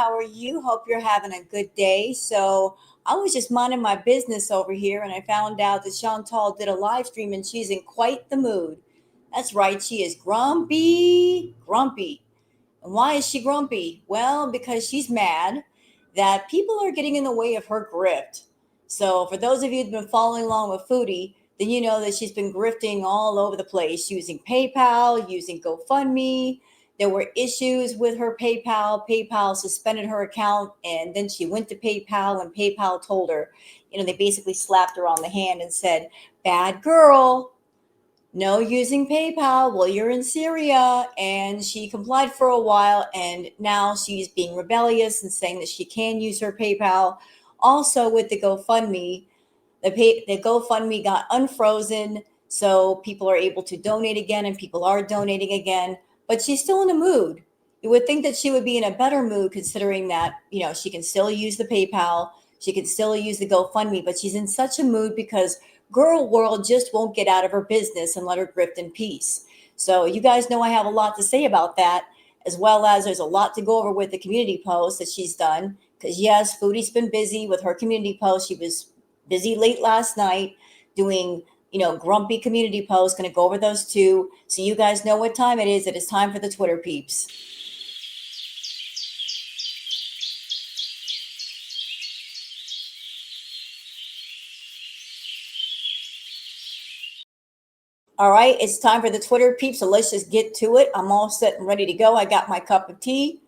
How are you? Hope you're having a good day. So, I was just minding my business over here and I found out that Chantal did a live stream and she's in quite the mood. That's right, she is grumpy, grumpy. And why is she grumpy? Well, because she's mad that people are getting in the way of her grift. So, for those of you who've been following along with Foodie, then you know that she's been grifting all over the place using PayPal, using GoFundMe. There were issues with her PayPal. PayPal suspended her account, and then she went to PayPal, and PayPal told her, they basically slapped her on the hand and said, "Bad girl, no using PayPal while you're in Syria." And she complied for a while, and now she's being rebellious and saying that she can use her PayPal. Also, with the GoFundMe, the GoFundMe got unfrozen, so people are able to donate again, and people are donating again. But she's still in a mood. You would think that she would be in a better mood, considering that she can still use the PayPal, she can still use the GoFundMe, but she's in such a mood because girl world just won't get out of her business and let her grift in peace. So you guys know I have a lot to say about that, as well as there's a lot to go over with the community post that she's done. Because yes, Foodie's been busy with her community post. She was busy late last night doing grumpy community posts. Going to go over those too, so you guys know what time it is. It is time for the Twitter peeps. All right, it's time for the Twitter peeps, so let's just get to it. I'm all set and ready to go. I got my cup of tea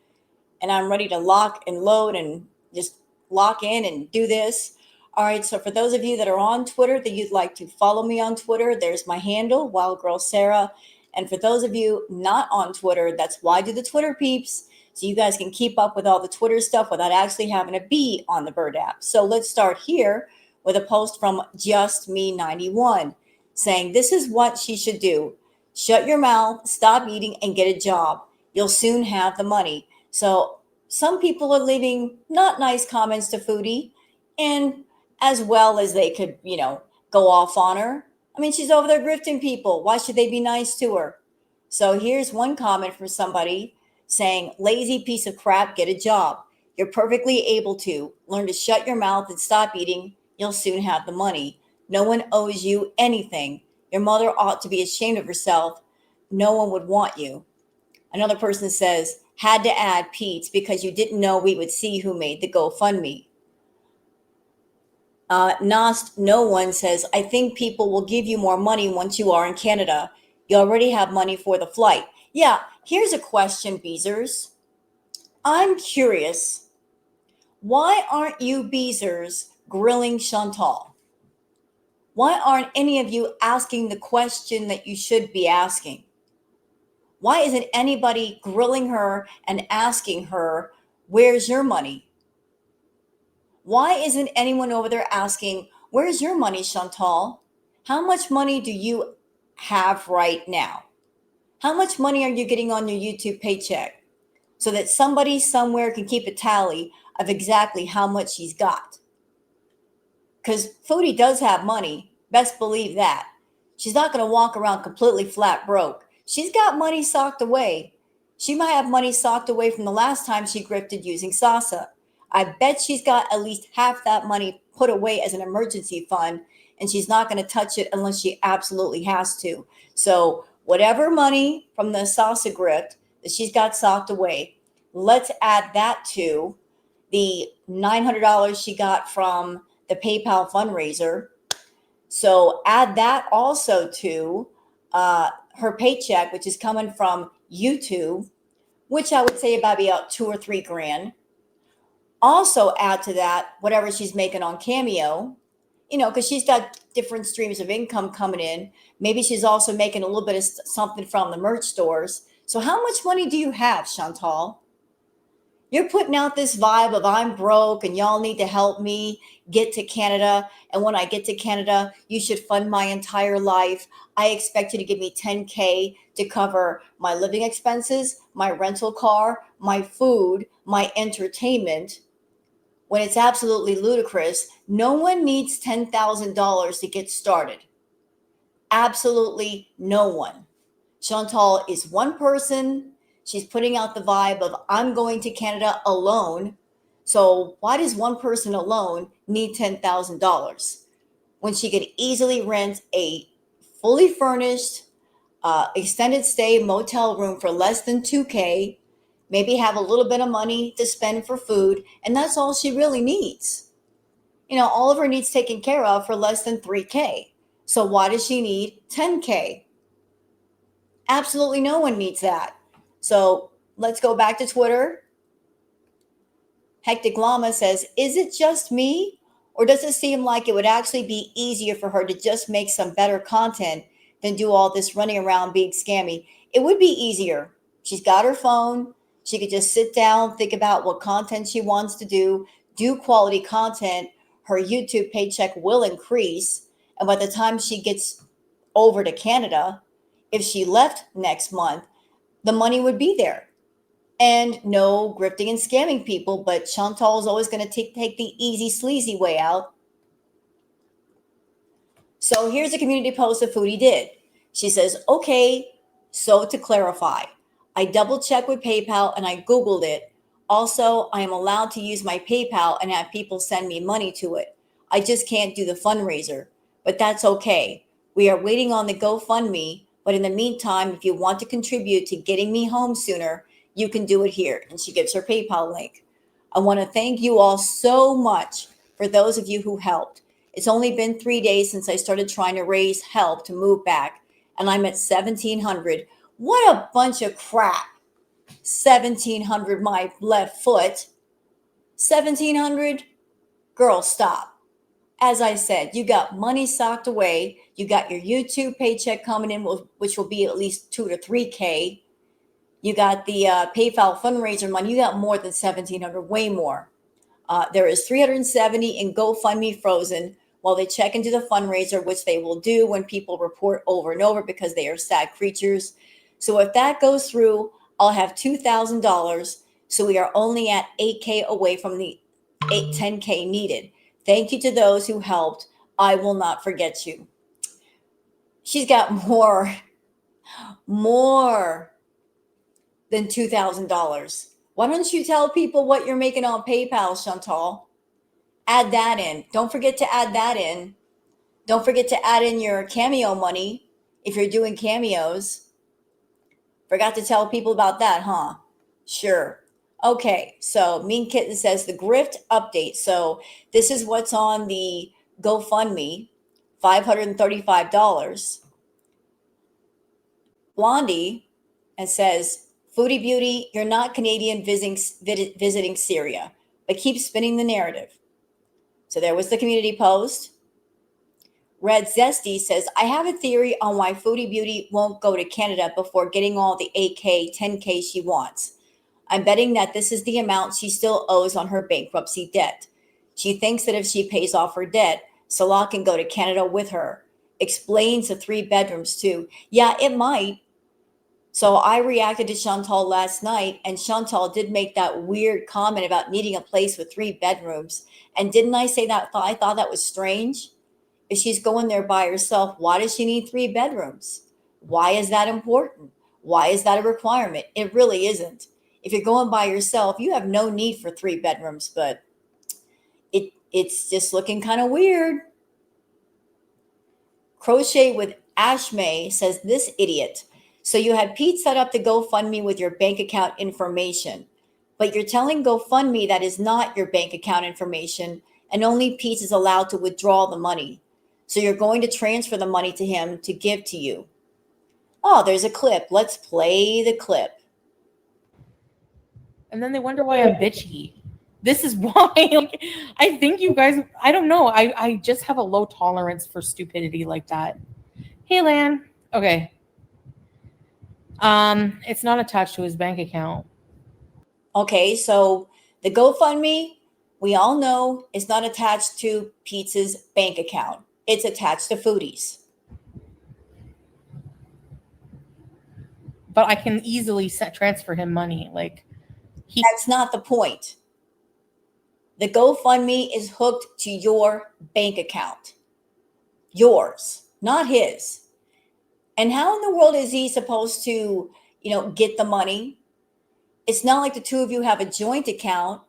and I'm ready to lock and load and just lock in and do this. All right, so for those of you that are on Twitter that you'd like to follow me on Twitter, there's my handle, Wild Girl Sarah. And for those of you not on Twitter, that's why I do the Twitter peeps, so you guys can keep up with all the Twitter stuff without actually having to be on the Bird app. So let's start here with a post from Just Me 91 saying, "This is what she should do. Shut your mouth, stop eating, and get a job. You'll soon have the money." So some people are leaving not nice comments to Foodie, and as well as they could, go off on her. I mean, she's over there grifting people. Why should they be nice to her? So here's one comment from somebody saying, "Lazy piece of crap, get a job. You're perfectly able to. Learn to shut your mouth and stop eating. You'll soon have the money. No one owes you anything. Your mother ought to be ashamed of herself. No one would want you." Another person says, "Had to add Pete's because you didn't know we would see who made the GoFundMe." Nost No One says, "I think people will give you more money once you are in Canada. You already have money for the flight." Yeah, here's a question, Beezers. I'm curious. Why aren't you Beezers grilling Chantal? Why aren't any of you asking the question that you should be asking? Why isn't anybody grilling her and asking her, "Where's your money?" Why isn't anyone over there asking, "Where's your money, Chantal? How much money do you have right now? How much money are you getting on your YouTube paycheck?" So that somebody somewhere can keep a tally of exactly how much she's got. Because Foodie does have money. Best believe that. She's not going to walk around completely flat broke. She's got money socked away. She might have money socked away from the last time she grifted using Sasa. I bet she's got at least half that money put away as an emergency fund, and she's not going to touch it unless she absolutely has to. So whatever money from the Sasa grift that she's got socked away, let's add that to the $900 she got from the PayPal fundraiser. So add that also to her paycheck, which is coming from YouTube, which I would say about 2 or 3 grand. Also add to that whatever she's making on Cameo, because she's got different streams of income coming in. Maybe she's also making a little bit of something from the merch stores. So how much money do you have, Chantal? You're putting out this vibe of "I'm broke and y'all need to help me get to Canada. And when I get to Canada, you should fund my entire life. I expect you to give me 10K to cover my living expenses, my rental car, my food, my entertainment." When it's absolutely ludicrous. No one needs $10,000 to get started. Absolutely no one. Chantal is one person. She's putting out the vibe of, I'm going to Canada alone. So why does one person alone need $10,000 when she could easily rent a fully furnished, extended stay motel room for less than 2K, maybe have a little bit of money to spend for food, and that's all she really needs. All of her needs taken care of for less than 3K. So why does she need 10K? Absolutely no one needs that. So let's go back to Twitter. Hectic Llama says, is it just me? Or does it seem like it would actually be easier for her to just make some better content than do all this running around being scammy? It would be easier. She's got her phone. She could just sit down, think about what content she wants to do quality content. Her YouTube paycheck will increase. And by the time she gets over to Canada, if she left next month, the money would be there. And no grifting and scamming people, but Shantel is always going to take the easy, sleazy way out. So here's a community post that Foodie did. She says, okay, so to clarify, I double checked with PayPal and I Googled it. Also, I am allowed to use my PayPal and have people send me money to it. I just can't do the fundraiser, but that's okay. We are waiting on the GoFundMe, but in the meantime, if you want to contribute to getting me home sooner, you can do it here. And she gives her PayPal link. I want to thank you all so much for those of you who helped. It's only been 3 days since I started trying to raise help to move back, and I'm at 1,700. What a bunch of crap. 1,700, my left foot. 1,700? Girl, stop. As I said, you got money socked away. You got your YouTube paycheck coming in, which will be at least 2 to 3K. You got the PayPal fundraiser money. You got more than 1,700, way more. There is 370 in GoFundMe frozen while they check into the fundraiser, which they will do when people report over and over because they are sad creatures. So if that goes through, I'll have $2,000. So we are only at 8K away from the 10K needed. Thank you to those who helped. I will not forget you. She's got more than $2,000. Why don't you tell people what you're making on PayPal, Shantel? Add that in. Don't forget to add that in. Don't forget to add in your cameo money if you're doing cameos. Forgot to tell people about that, huh? Sure. Okay, so Mean Kitten says the Grift update. So this is what's on the GoFundMe, $535. Blondie, and says, Foodie Beauty, you're not Canadian visiting Syria, but keep spinning the narrative. So there was the community post. Red Zesty says, I have a theory on why Foodie Beauty won't go to Canada before getting all the 8K, 10K she wants. I'm betting that this is the amount she still owes on her bankruptcy debt. She thinks that if she pays off her debt, Salah can go to Canada with her. Explains the 3 bedrooms too. Yeah, it might. So I reacted to Shantel last night, and Shantel did make that weird comment about needing a place with 3 bedrooms. And didn't I say that? I thought that was strange. If she's going there by herself, why does she need 3 bedrooms? Why is that important? Why is that a requirement? It really isn't. If you're going by yourself, you have no need for 3 bedrooms, but it's just looking kind of weird. Crochet with Ashmay says, this idiot. So you had Pete set up the GoFundMe with your bank account information, but you're telling GoFundMe that is not your bank account information, and only Pete is allowed to withdraw the money. So you're going to transfer the money to him to give to you. Oh, there's a clip. Let's play the clip. And then they wonder why I'm bitchy. This is why, like, I think you guys, I don't know. I just have a low tolerance for stupidity like that. Hey, Lan. Okay. It's not attached to his bank account. Okay, so the GoFundMe, we all know, is not attached to Pete's bank account. It's attached to Foodie's. But I can easily transfer him money. Like, that's not the point. The GoFundMe is hooked to your bank account. Yours, not his. And how in the world is he supposed to, get the money? It's not like the two of you have a joint account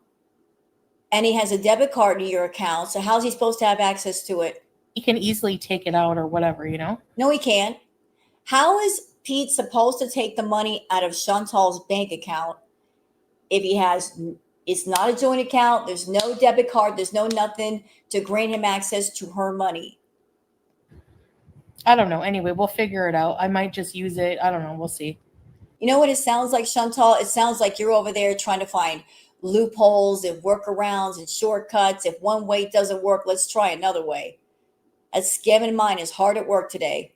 and he has a debit card in your account. So how's he supposed to have access to it? He can easily take it out or whatever, you know? No, he can't. How is Pete supposed to take the money out of Chantal's bank account if it's not a joint account, there's no debit card, there's no nothing to grant him access to her money? I don't know. Anyway, we'll figure it out. I might just use it. I don't know. We'll see. You know what it sounds like, Chantal? It sounds like you're over there trying to find loopholes and workarounds and shortcuts. If one way doesn't work, let's try another way. That scamming mind is hard at work today.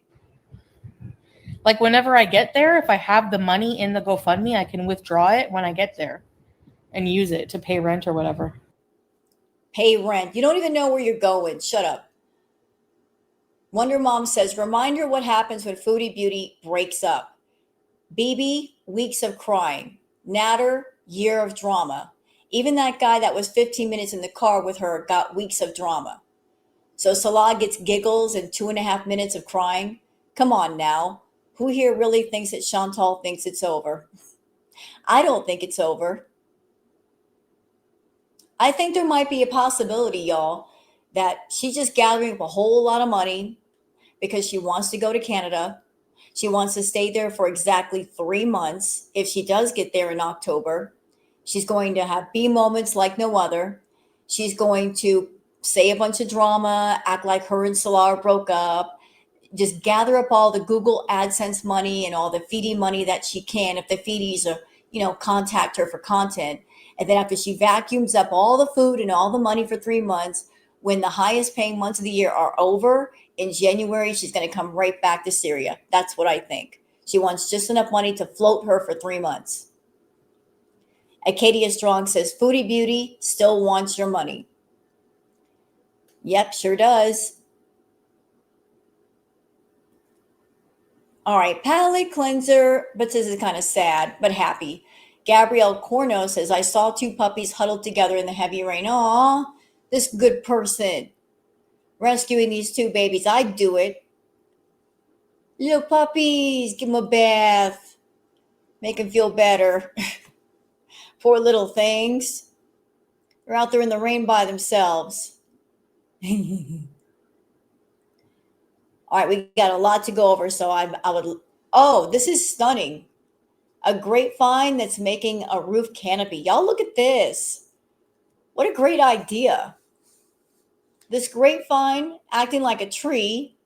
Like whenever I get there, if I have the money in the GoFundMe, I can withdraw it when I get there and use it to pay rent or whatever. Pay rent. You don't even know where you're going. Shut up. Wonder Mom says, reminder what happens when Foodie Beauty breaks up. BB, weeks of crying. Natter, year of drama. Even that guy that was 15 minutes in the car with her got weeks of drama. So Salah gets giggles and 2.5 minutes of crying. Come on now. Who here really thinks that Chantal thinks it's over? I don't think it's over. I think there might be a possibility, y'all, that she's just gathering up a whole lot of money because she wants to go to Canada. She wants to stay there for exactly 3 months. If she does get there in October, she's going to have B moments like no other. She's going to say a bunch of drama, act like her and Salah broke up, just gather up all the Google AdSense money and all the Foodie money that she can. If the Foodies are, contact her for content. And then after she vacuums up all the food and all the money for 3 months, when the highest paying months of the year are over, in January, she's going to come right back to Syria. That's what I think. She wants just enough money to float her for 3 months. Acadia Strong says, Foodie Beauty still wants your money. Yep, sure does. All right, palate cleanser, but this is kind of sad, but happy. Gabrielle Corno says, I saw 2 puppies huddled together in the heavy rain. Aw, this good person rescuing these 2 babies. I'd do it. Little puppies, give them a bath. Make them feel better. Poor little things. They're out there in the rain by themselves. All right, we got a lot to go over, so I would. Oh, this is stunning. A grapevine that's making a roof canopy. Y'all look at this. What a great idea. This grapevine acting like a tree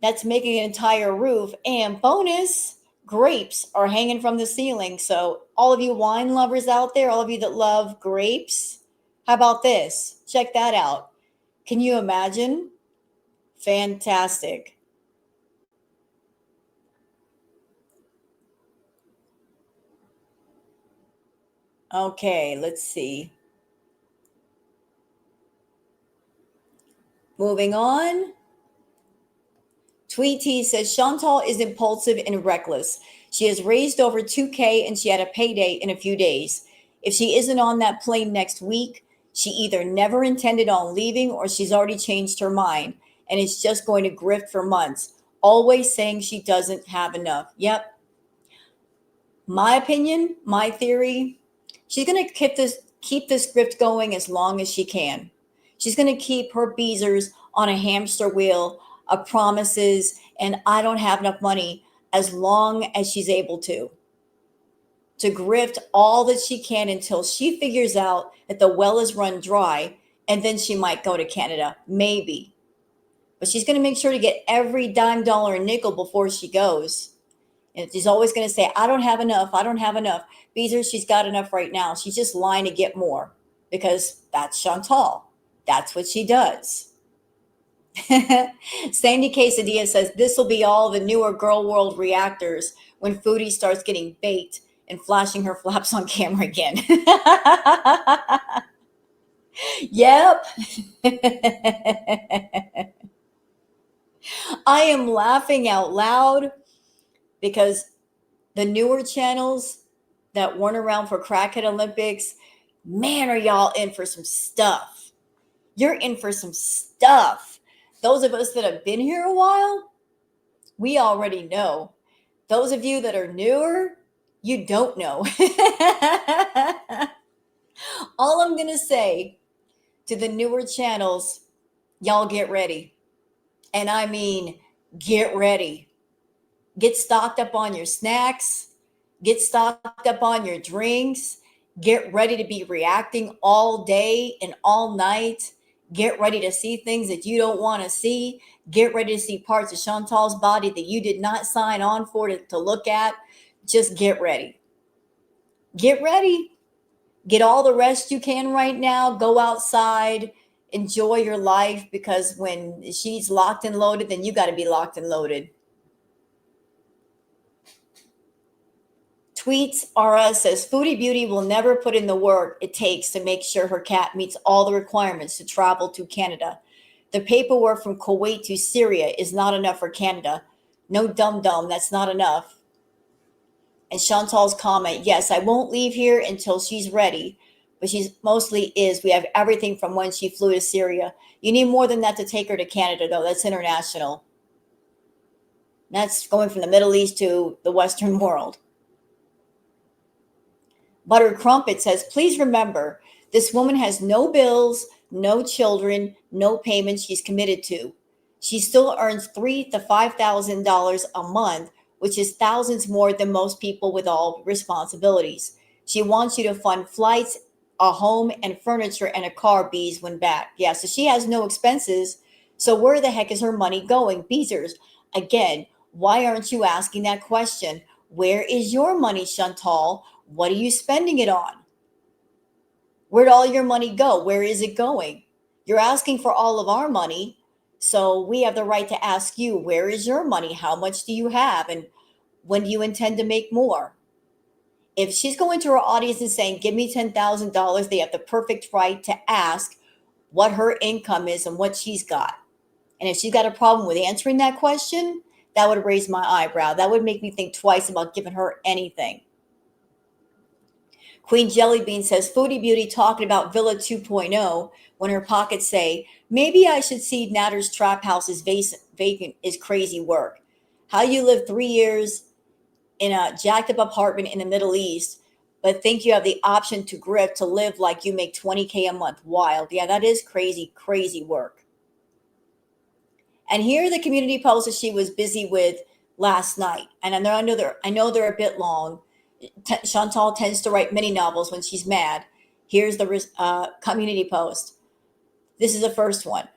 that's making an entire roof. And bonus, grapes are hanging from the ceiling. So all of you wine lovers out there, all of you that love grapes, how about this? Check that out. Can you imagine? Fantastic. Okay, let's see. Moving on. Tweety says Chantal is impulsive and reckless. She has raised over 2K and she had a payday in a few days. If she isn't on that plane next week, she either never intended on leaving or she's already changed her mind and is just going to grift for months, always saying she doesn't have enough. Yep. My opinion, my theory, she's going to keep this grift going as long as she can. She's going to keep her beezers on a hamster wheel of promises and I don't have enough money as long as she's able to grift all that she can until she figures out that the well is run dry, and then she might go to Canada, maybe. But she's going to make sure to get every dime, dollar, and nickel before she goes. And she's always going to say, I don't have enough. I don't have enough. Beezer, she's got enough right now. She's just lying to get more because that's Chantal. That's what she does. Sandy Quesadilla says, this will be all the newer Girl World reactors when Foodie starts getting baked and flashing her flaps on camera again. Yep. I am laughing out loud because the newer channels that weren't around for Crackhead Olympics, man, are y'all in for some stuff. You're in for some stuff. Those of us that have been here a while, we already know. Those of you that are newer, You don't know. All I'm going to say to the newer channels, y'all get ready. And I mean, get ready. Get stocked up on your snacks, get stocked up on your drinks, get ready to be reacting all day and all night. Get ready to see things that you don't want to see. Get ready to see parts of Chantal's body that you did not sign on for to look at. Just get ready. Get ready. Get all the rest you can right now. Go outside. Enjoy your life, because when she's locked and loaded, then you got to be locked and loaded. Tweets RS says Foodie Beauty will never put in the work it takes to make sure her cat meets all the requirements to travel to Canada. The paperwork from Kuwait to Syria is not enough for Canada. No dum-dum, that's not enough. And Chantal's comment, yes, I won't leave here until she's ready. But she's mostly is. We have everything from when she flew to Syria. You need more than that to take her to Canada, though. That's international. That's going from the Middle East to the Western world. Butter Crumpet says, please remember, this woman has no bills, no children, no payments she's committed to. She still earns $3,000 to $5,000 a month, which is thousands more than most people with all responsibilities. She wants you to fund flights, a home, and furniture, and a car, Bees, when back. Yeah, so she has no expenses. So where the heck is her money going? Beezers, again, why aren't you asking that question? Where is your money, Chantal? What are you spending it on? Where'd all your money go? Where is it going? You're asking for all of our money. So we have the right to ask you, where is your money? How much do you have? And when do you intend to make more? If she's going to her audience and saying, give me $10,000, they have the perfect right to ask what her income is and what she's got. And if she's got a problem with answering that question, that would raise my eyebrow. That would make me think twice about giving her anything. Queen Jellybean says, Foodie Beauty talking about Villa 2.0 when her pockets say, maybe I should see Natter's trap house is vacant is crazy work. How you live 3 years in a jacked up apartment in the Middle East, but think you have the option to Grift to live like you make $20K a month. Wild. Yeah, that is crazy, crazy work. And here are the community posts that she was busy with last night. And I know they're a bit long. Chantal tends to write mini novels when she's mad. Here's the community post. This is the first one.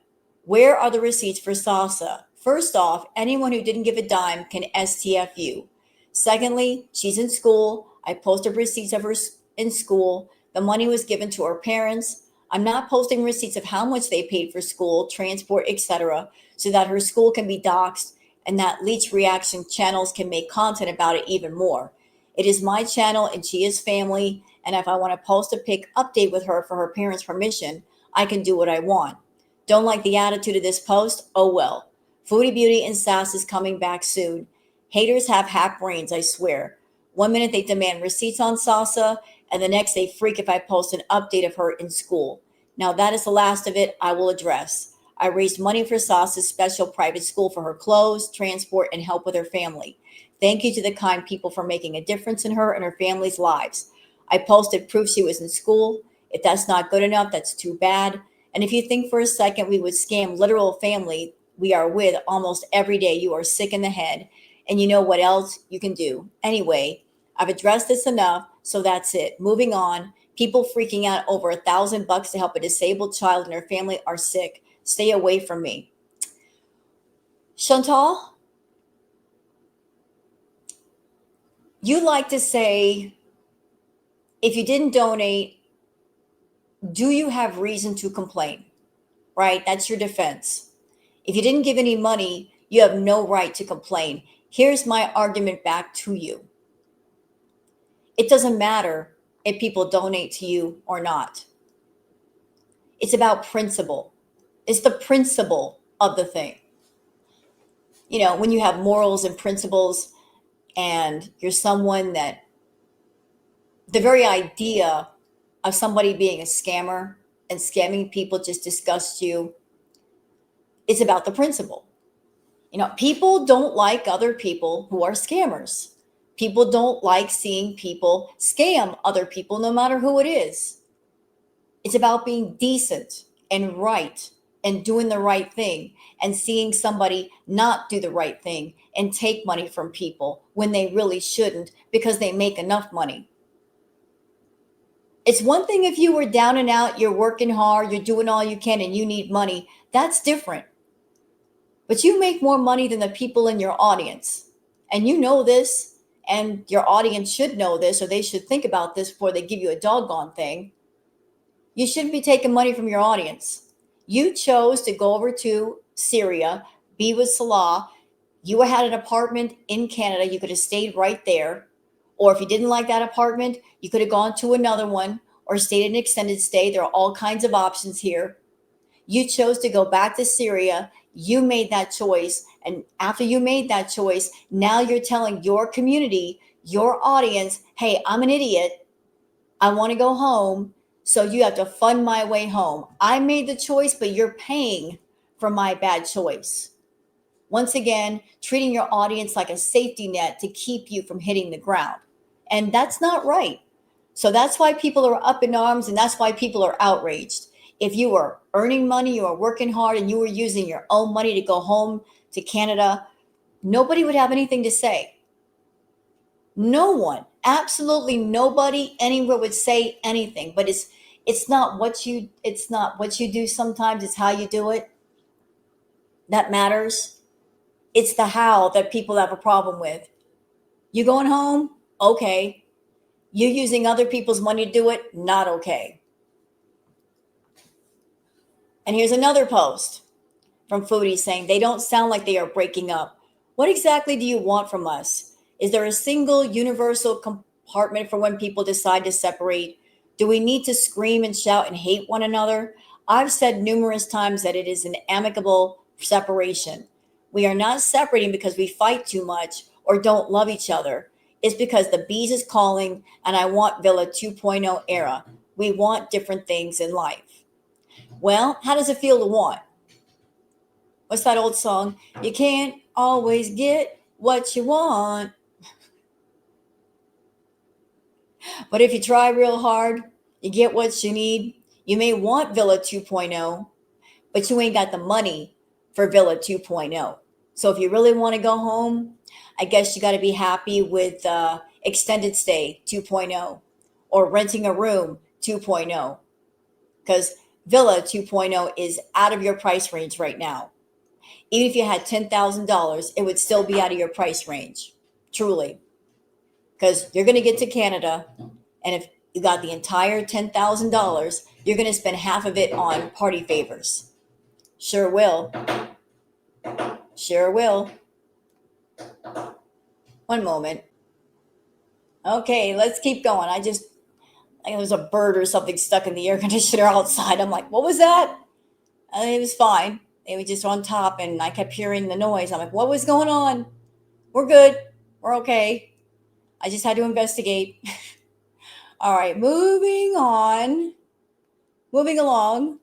Where are the receipts for salsa? First off, anyone who didn't give a dime can STF you. Secondly, she's in school. I posted receipts of her in school. The money was given to her parents. I'm not posting receipts of how much they paid for school, transport, etc., so that her school can be doxxed and that leech reaction channels can make content about it even more. It is my channel and she is family. And if I want to post a pic update with her for her parents' permission, I can do what I want. Don't like the attitude of this post? Oh well. Foodie Beauty and Sass is coming back soon. Haters have hack brains, I swear. 1 minute they demand receipts on salsa, and the next they freak if I post an update of her in school. Now that is the last of it I will address. I raised money for Sassa's special private school for her clothes, transport, and help with her family. Thank you to the kind people for making a difference in her and her family's lives. I posted proof she was in school. If that's not good enough, that's too bad. And if you think for a second we would scam literal family we are with almost every day, you are sick in the head. And you know what else you can do. Anyway, I've addressed this enough, so that's it. Moving on. People freaking out over $1,000 to help a disabled child and her family are sick. Stay away from me. Chantal? You like to say, if you didn't donate, do you have reason to complain? Right? That's your defense. If you didn't give any money, you have no right to complain. Here's my argument back to you. It doesn't matter if people donate to you or not. It's about principle. It's the principle of the thing. You know, when you have morals and principles and you're someone that the very idea of somebody being a scammer and scamming people just disgusts you. It's about the principle. You know, people don't like other people who are scammers. People don't like seeing people scam other people, no matter who it is. It's about being decent and right and doing the right thing and seeing somebody not do the right thing and take money from people when they really shouldn't because they make enough money. It's one thing if you were down and out, you're working hard, you're doing all you can, and you need money. That's different. But you make more money than the people in your audience. And you know this, and your audience should know this, or they should think about this before they give you a doggone thing. You shouldn't be taking money from your audience. You chose to go over to Syria, be with Salah. You had an apartment in Canada. You could have stayed right there. Or if you didn't like that apartment, you could have gone to another one or stayed an extended stay. There are all kinds of options here. You chose to go back to Syria. You made that choice. And after you made that choice, now you're telling your community, your audience, hey, I'm an idiot. I want to go home. So you have to fund my way home. I made the choice, but you're paying for my bad choice. Once again, treating your audience like a safety net to keep you from hitting the ground. And that's not right. So that's why people are up in arms and that's why people are outraged. If you were earning money, you were working hard, and you were using your own money to go home to Canada, nobody would have anything to say. No one, absolutely nobody anywhere would say anything. But it's not what you do sometimes, it's how you do it that matters. It's the how that people have a problem with. You going home? Okay. You using other people's money to do it? Not okay. And here's another post from Foodie saying they don't sound like they are breaking up. What exactly do you want from us? Is there a single universal compartment for when people decide to separate? Do we need to scream and shout and hate one another? I've said numerous times that it is an amicable separation. We are not separating because we fight too much or don't love each other. It's because the bees is calling and I want Villa 2.0 era. We want different things in life. Well, how does it feel to want? What's that old song? You can't always get what you want. But if you try real hard, you get what you need. You may want Villa 2.0, but you ain't got the money for Villa 2.0. So if you really want to go home, I guess you got to be happy with extended stay 2.0 or renting a room 2.0 because Villa 2.0 is out of your price range right now. Even if you had $10,000, it would still be out of your price range, truly, because you're going to get to Canada, and if you got the entire $10,000, you're going to spend half of it on party favors. Sure will. Sure will. One moment. Okay, let's keep going. I think there was a bird or something stuck in the air conditioner outside. I'm like, what was that? And it was fine. They were just on top, and I kept hearing the noise. I'm like, what was going on? We're good. We're okay. I just had to investigate. All right, moving on. Moving along.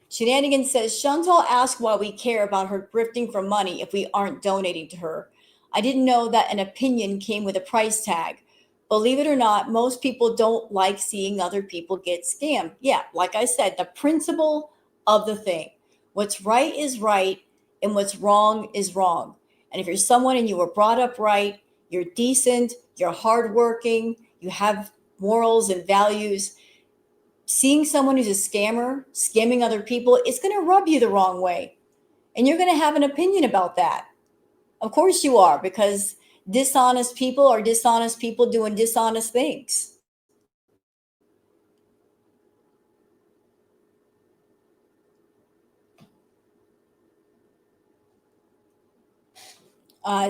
Shenanigans says Shantel asked why we care about her grifting for money if we aren't donating to her. I didn't know that an opinion came with a price tag. Believe it or not, most people don't like seeing other people get scammed. Yeah, like I said, the principle of the thing. What's right is right, and what's wrong is wrong. And if you're someone and you were brought up right, you're decent, you're hardworking, you have morals and values, seeing someone who's a scammer, scamming other people, it's going to rub you the wrong way. And you're going to have an opinion about that. Of course you are, because dishonest people are dishonest people doing dishonest things.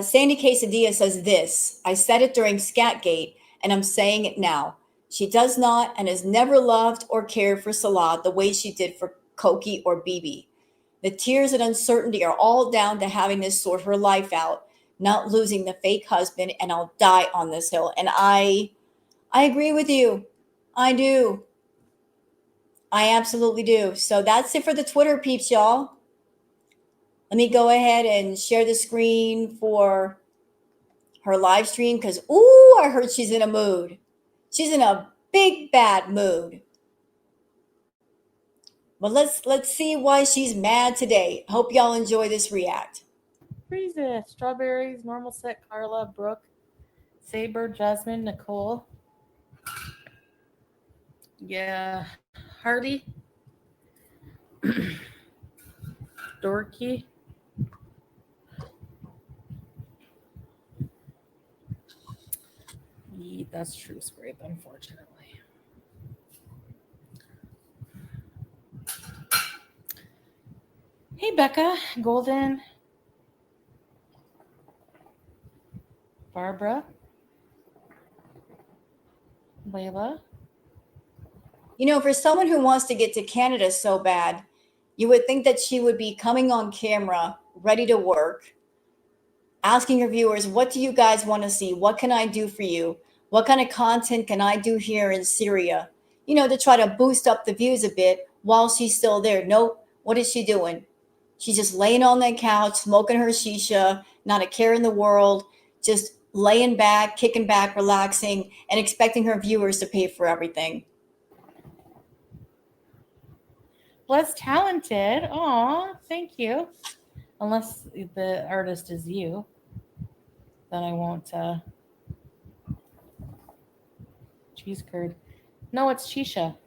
Sandy Quesadilla says this. I said it during Scatgate, and I'm saying it now. She does not and has never loved or cared for Salah the way she did for Koki or Bibi. The tears and uncertainty are all down to having to sort her life out, not losing the fake husband, and I'll die on this hill. And I agree with you. I do. I absolutely do. So that's it for the Twitter peeps, y'all. Let me go ahead and share the screen for her live stream because, ooh, I heard she's in a mood. She's in a big bad mood. But let's see why she's mad today. Hope y'all enjoy this react. Freeze it. Strawberries, normal set, Carla, Brooke, Saber, Jasmine, Nicole. Yeah. Hardy. Dorky. Yeah, that's true, Scrape, unfortunately. Hey, Becca, Golden, Barbara, Layla. You know, for someone who wants to get to Canada so bad, you would think that she would be coming on camera, ready to work, asking her viewers, what do you guys want to see? What can I do for you? What kind of content can I do here in Syria? You know, to try to boost up the views a bit while she's still there. Nope. What is she doing? She's just laying on that couch, smoking her shisha, not a care in the world, just laying back, kicking back, relaxing, and expecting her viewers to pay for everything. Less talented. Aw, thank you. Unless the artist is you, then I won't. Cheese curd. No, it's Shisha.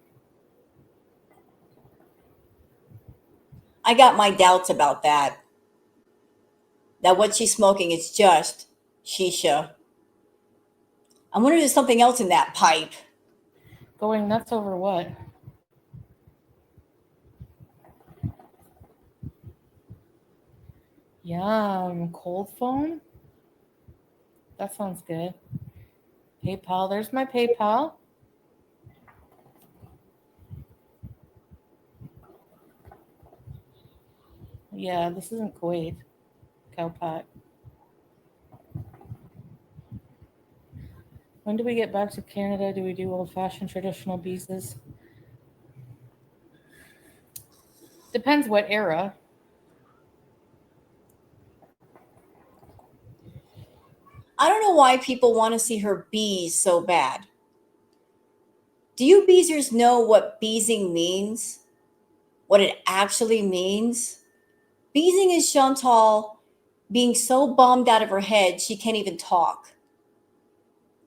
I got my doubts about that. That what she's smoking is just shisha. I wonder if there's something else in that pipe. Going nuts over what? Yum. Cold foam? That sounds good. PayPal. There's my PayPal. Yeah, this isn't Kuwait. Cowpat. When do we get back to Canada? Do we do old-fashioned traditional visas? Depends what era. I don't know why people want to see her bees so bad. Do you beezers know what beezing means? What it actually means? Beezing is Chantal being so bummed out of her head she can't even talk.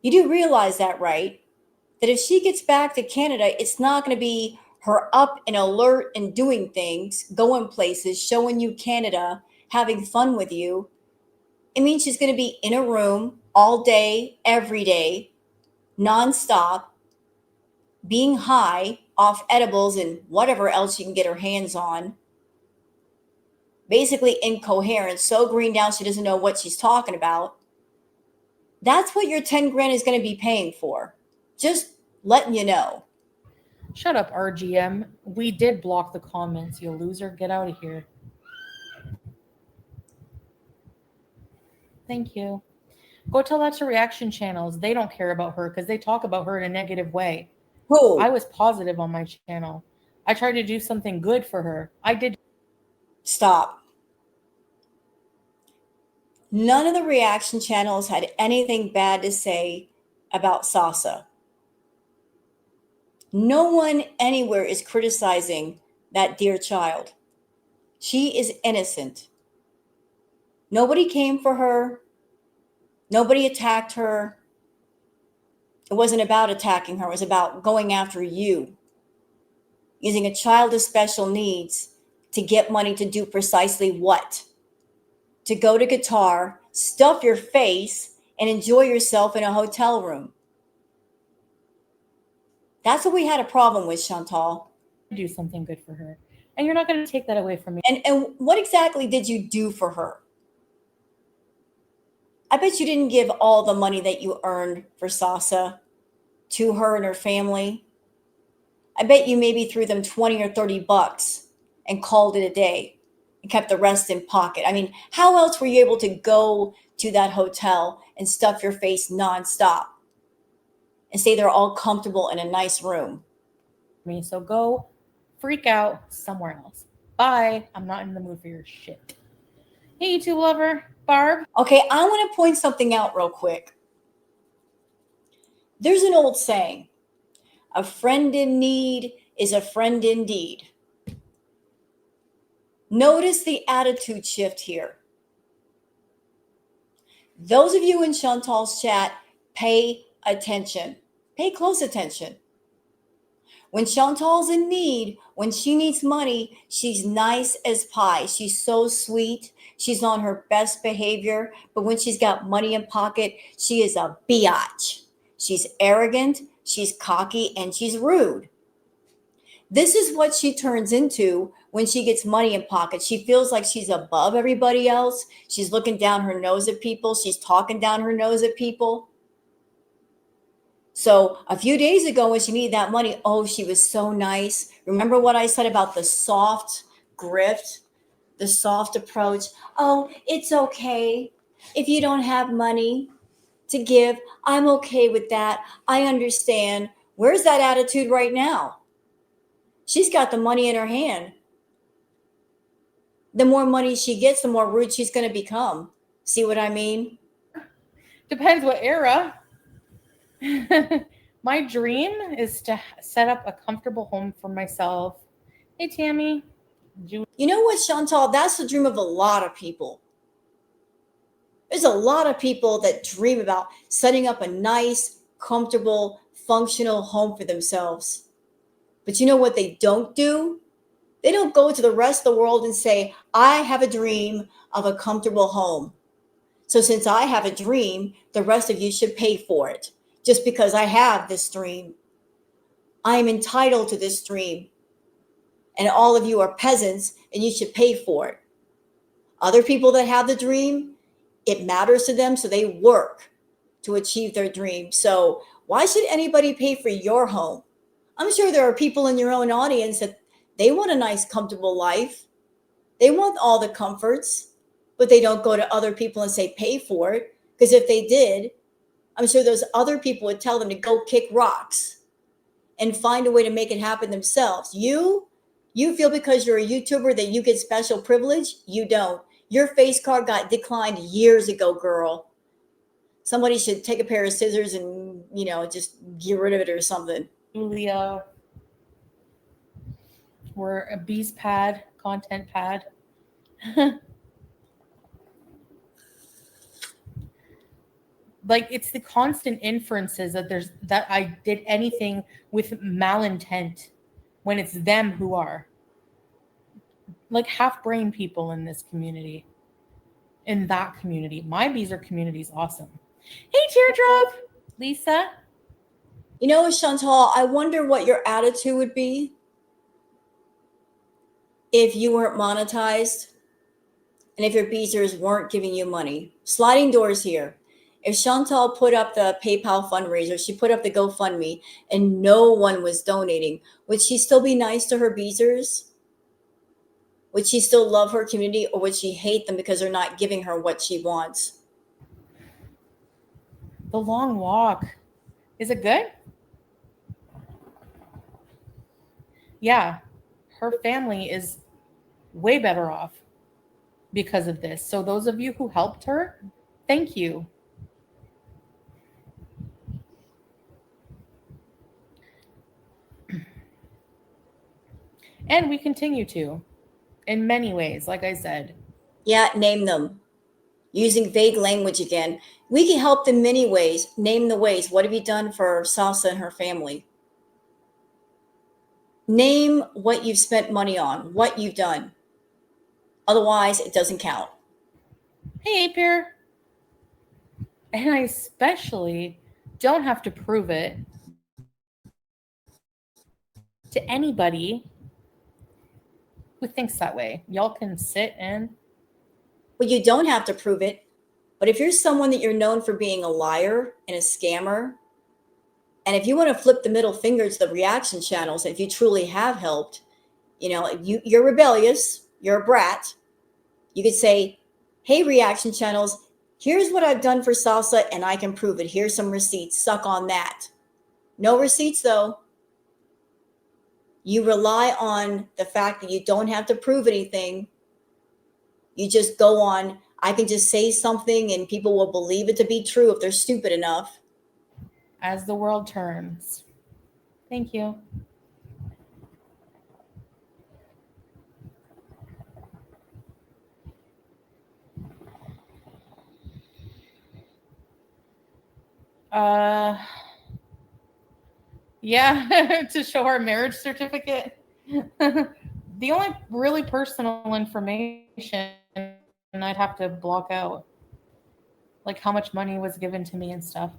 You do realize that, right? That if she gets back to Canada, it's not going to be her up and alert and doing things, going places, showing you Canada, having fun with you. It means she's going to be in a room all day, every day, nonstop, being high off edibles and whatever else she can get her hands on. Basically incoherent, so greened out she doesn't know what she's talking about. That's what your 10 grand is going to be paying for. Just letting you know. Shut up, RGM. We did block the comments, you loser. Get out of here. Thank you. Go tell that to reaction channels. They don't care about her because they talk about her in a negative way. Who? I was positive on my channel. I tried to do something good for her. I did. Stop. None of the reaction channels had anything bad to say about Sasa. No one anywhere is criticizing that dear child. She is innocent. Nobody came for her. Nobody attacked her. It wasn't about attacking her. It was about going after you. Using a child with special needs to get money to do precisely what? To go to Qatar, stuff your face, and enjoy yourself in a hotel room. That's what we had a problem with, Chantal. Do something good for her. And you're not going to take that away from me. And what exactly did you do for her? I bet you didn't give all the money that you earned for Sasa to her and her family. I bet you maybe threw them 20 or 30 bucks and called it a day and kept the rest in pocket. I mean, how else were you able to go to that hotel and stuff your face nonstop and say they're all comfortable in a nice room? So go freak out somewhere else. Bye. I'm not in the mood for your shit. Hey, YouTube lover, Barb. Okay, I want to point something out real quick. There's an old saying, a friend in need is a friend indeed. Notice the attitude shift here. Those of you in Chantal's chat, pay attention. Pay close attention. When Chantal's in need, when she needs money, she's nice as pie. She's so sweet. She's on her best behavior. But when she's got money in pocket, she is a biatch. She's arrogant, she's cocky, and she's rude. This is what she turns into when she gets money in pocket. She feels like she's above everybody else. She's looking down her nose at people. She's talking down her nose at people. So a few days ago when she needed that money, oh, she was so nice. Remember what I said about the soft grift, the soft approach? Oh, it's okay. If you don't have money to give, I'm okay with that. I understand. Where's that attitude right now? She's got the money in her hand. The more money she gets, the more rude she's going to become. See what I mean? Depends what era. My dream is to set up a comfortable home for myself. Hey, Tammy. You know what, Chantal? That's the dream of a lot of people. There's a lot of people that dream about setting up a nice, comfortable, functional home for themselves. But you know what they don't do? They don't go to the rest of the world and say, I have a dream of a comfortable home. So since I have a dream, the rest of you should pay for it. Just because I have this dream. I am entitled to this dream. And all of you are peasants and you should pay for it. Other people that have the dream, it matters to them, so they work to achieve their dream. So why should anybody pay for your home? I'm sure there are people in your own audience that they want a nice, comfortable life. They want all the comforts, but they don't go to other people and say, pay for it. Because if they did, I'm sure those other people would tell them to go kick rocks and find a way to make it happen themselves. You feel because you're a YouTuber that you get special privilege? You don't. Your face card got declined years ago, girl. Somebody should take a pair of scissors and, just get rid of it or something. Julia. We're a bees pad, content pad. Like, it's the constant inferences that I did anything with malintent when it's them who are. Like half-brain people in this community. In that community. My beezer community is awesome. Hey, Teardrop! Lisa? You know, Chantal, I wonder what your attitude would be if you weren't monetized and if your beezers weren't giving you money. Sliding doors here. If Chantal put up the PayPal fundraiser, she put up the GoFundMe, and no one was donating, would she still be nice to her beezers? Would she still love her community, or would she hate them because they're not giving her what she wants? The long walk. Is it good? Yeah. Her family is way better off because of this. So those of you who helped her, thank you. And we continue to, in many ways, like I said. Yeah, name them. Using vague language again. We can help them many ways. Name the ways. What have you done for Salsa and her family? Name what you've spent money on, what you've done. Otherwise, it doesn't count. Hey, Apier. And I especially don't have to prove it to anybody who thinks that way. Y'all can sit and... Well, you don't have to prove it. But if you're someone that you're known for being a liar and a scammer, and if you want to flip the middle finger to the reaction channels, if you truly have helped, you're rebellious, you're a brat, you could say, hey, reaction channels, here's what I've done for Salsa and I can prove it. Here's some receipts. Suck on that. No receipts, though. You rely on the fact that you don't have to prove anything. You just go on. I can just say something and people will believe it to be true if they're stupid enough. As the world turns. Thank you. Yeah, to show our marriage certificate. The only really personal information I'd have to block out, like how much money was given to me and stuff.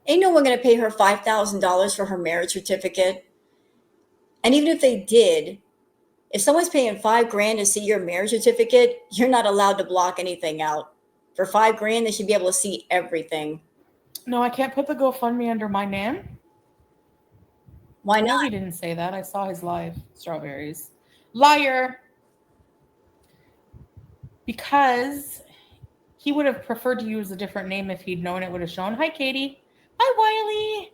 Ain't no one going to pay her $5,000 for her marriage certificate. And even if they did, if someone's paying $5,000 to see your marriage certificate, you're not allowed to block anything out. For $5,000, they should be able to see everything. No, I can't put the GoFundMe under my name. Why No, not? he didn't say that. I saw his live strawberries. Liar. Because he would have preferred to use a different name if he'd known it would have shown. Hi, Katie. Hi, Wiley.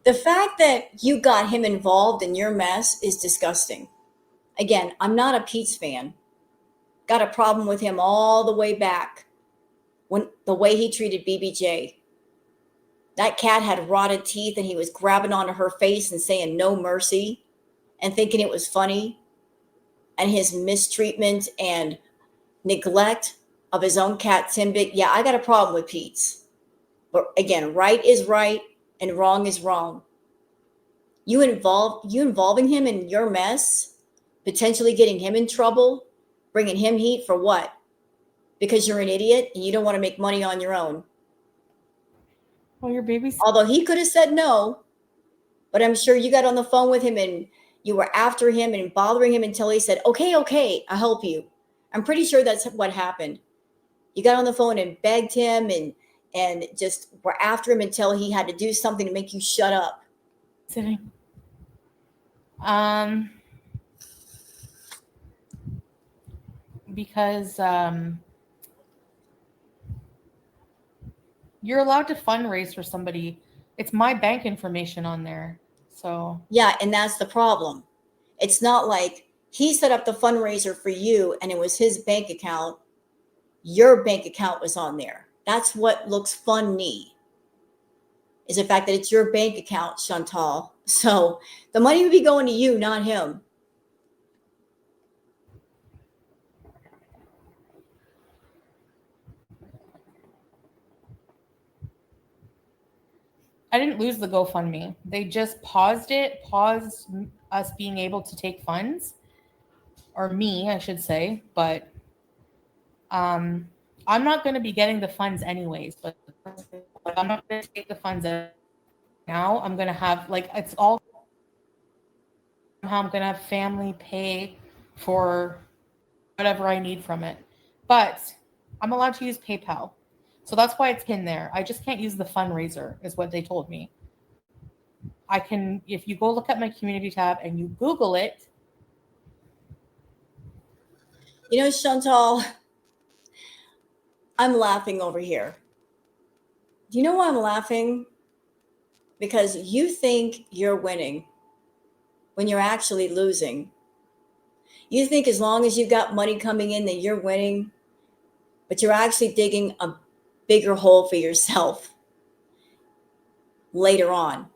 The fact that you got him involved in your mess is disgusting. Again, I'm not a Pete's fan. Got a problem with him all the way back when the way he treated BBJ. That cat had rotted teeth and he was grabbing onto her face and saying no mercy and thinking it was funny. And his mistreatment and neglect of his own cat Timbit. Yeah, I got a problem with Pete's. But again, right is right and wrong is wrong. You involving him in your mess, potentially getting him in trouble, bringing him heat for what? Because you're an idiot and you don't want to make money on your own. Well, your baby's. Although he could have said no, but I'm sure you got on the phone with him and you were after him and bothering him until he said, okay, I'll help you. I'm pretty sure that's what happened. You got on the phone and begged him and just were after him until he had to do something to make you shut up. Sitting. Because you're allowed to fundraise for somebody. It's my bank information on there. So yeah, and that's the problem. It's not like he set up the fundraiser for you and it was his bank account. Your bank account was on there. That's what looks funny, is the fact that it's your bank account, Shantel. So the money would be going to you, not him. I didn't lose the GoFundMe. They just paused us being able to take funds, or me, I should say. But I'm not going to be getting the funds anyways. But I'm not going to take the funds now. I'm going to have it's all. Somehow I'm going to have family pay for whatever I need from it. But I'm allowed to use PayPal. So that's why it's in there. I just can't use the fundraiser, is what they told me. I can, if you go look at my community tab and you Google it. You know, Shantel, I'm laughing over here. Do you know why I'm laughing? Because you think you're winning when you're actually losing. You think as long as you've got money coming in that you're winning, but you're actually digging a bigger hole for yourself later on.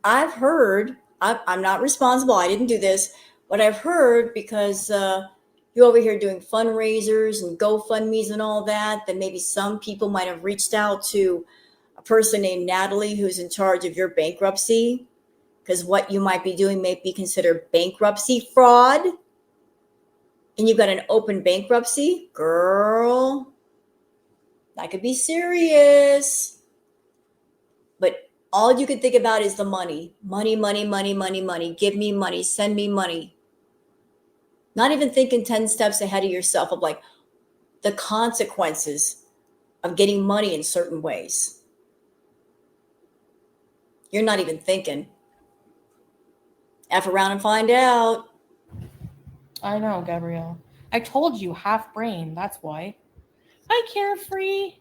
I've heard, I'm not responsible, I didn't do this, but I've heard because you're over here doing fundraisers and GoFundMes and all that maybe some people might have reached out to a person named Natalie who's in charge of your bankruptcy, because what you might be doing may be considered bankruptcy fraud. And you've got an open bankruptcy, girl, that could be serious. But all you can think about is the money. Money, money, money, money, money. Give me money. Send me money. Not even thinking 10 steps ahead of yourself of like the consequences of getting money in certain ways. You're not even thinking. F around and find out. I know, Gabrielle. I told you, half brain. That's why. Hi, Carefree.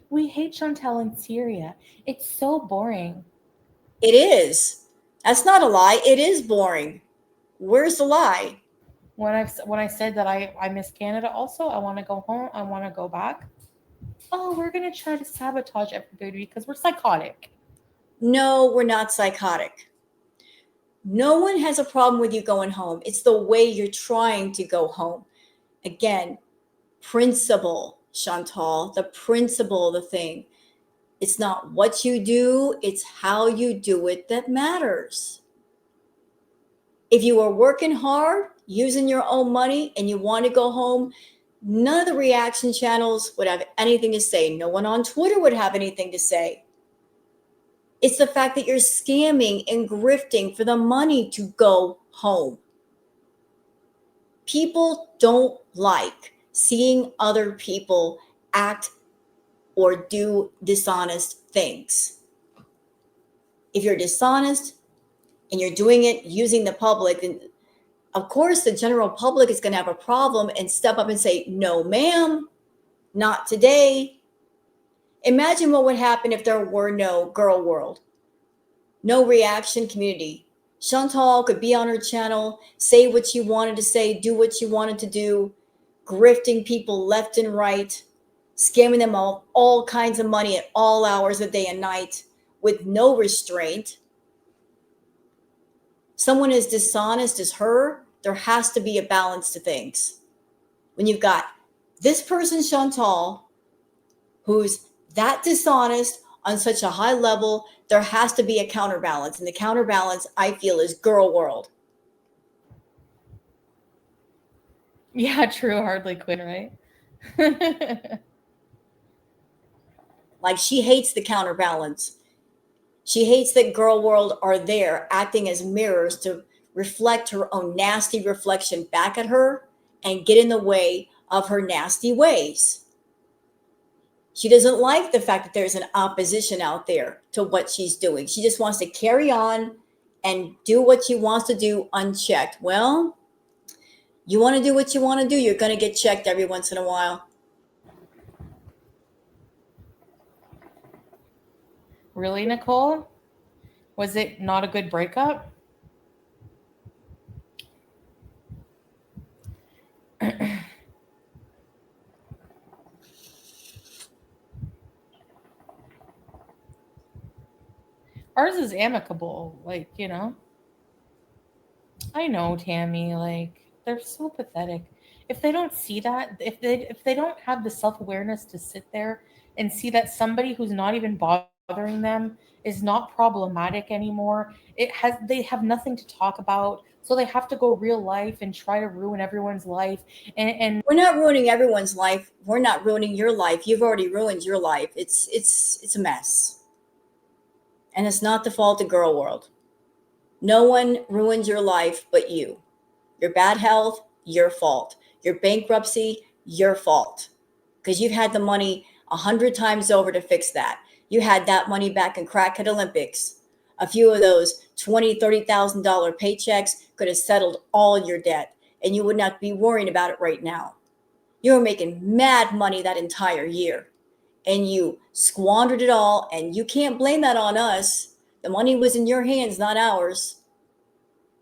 We hate Shantel in Syria. It's so boring. It is. That's not a lie. It is boring. Where's the lie? When I said that I miss Canada also, I want to go home, I want to go back. Oh, we're gonna try to sabotage everybody because we're psychotic. No, we're not psychotic. No one has a problem with you going home. It's the way you're trying to go home. Again, principle, Chantal, the principle of the thing. It's not what you do, it's how you do it that matters. If you are working hard, using your own money, and you want to go home, none of the reaction channels would have anything to say. No one on Twitter would have anything to say. It's the fact that you're scamming and grifting for the money to go home. People don't like seeing other people act or do dishonest things. If you're dishonest and you're doing it using the public, then of course the general public is going to have a problem and step up and say, no, ma'am, not today. Imagine what would happen if there were no girl world, no reaction community. Chantal could be on her channel, say what she wanted to say, do what she wanted to do, grifting people left and right, scamming them all kinds of money at all hours of day and night with no restraint. Someone as dishonest as her, there has to be a balance to things. When you've got this person, Chantal, who's that dishonest on such a high level, there has to be a counterbalance. And the counterbalance, I feel, is girl world. Yeah, true. Hardly Quinn, right? Like, she hates the counterbalance. She hates that girl world are there acting as mirrors to reflect her own nasty reflection back at her and get in the way of her nasty ways. She doesn't like the fact that there's an opposition out there to what she's doing. She just wants to carry on and do what she wants to do unchecked. Well, you want to do what you want to do, you're going to get checked every once in a while. Really, Nicole? Was it not a good breakup? Ours is amicable, like, I know, Tammy, like, they're so pathetic. If they don't see that, if they don't have the self-awareness to sit there and see that somebody who's not even bothering them is not problematic anymore, they have nothing to talk about. So they have to go real life and try to ruin everyone's life. And We're not ruining everyone's life. We're not ruining your life. You've already ruined your life. It's a mess. And it's not the fault of girl world. No one ruins your life but you. Your bad health, your fault. Your bankruptcy, your fault. Because you've had the money 100 times over to fix that. You had that money back in Crackhead Olympics. A few of those $20,000, $30,000 paychecks could have settled all your debt, and you would not be worrying about it right now. You were making mad money that entire year, and you squandered it all, and you can't blame that on us. The money was in your hands, not ours.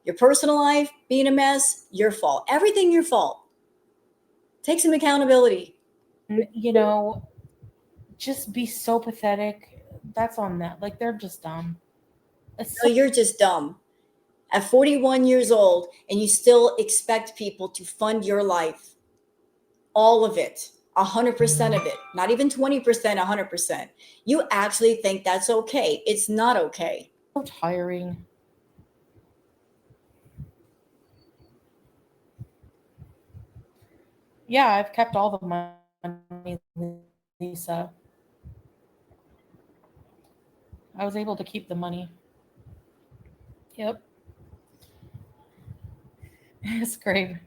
Your personal life being a mess, your fault. Everything your fault. Take some accountability. you know, just be so pathetic. That's on that. Like, they're just dumb. No, you're just dumb. At 41 years old, and you still expect people to fund your life. All of it. 100% of it. Not even 20%, 100%. You actually think that's okay. It's not okay. So tiring. Yeah, I've kept all the money, Lisa. I was able to keep the money. Yep. It's great.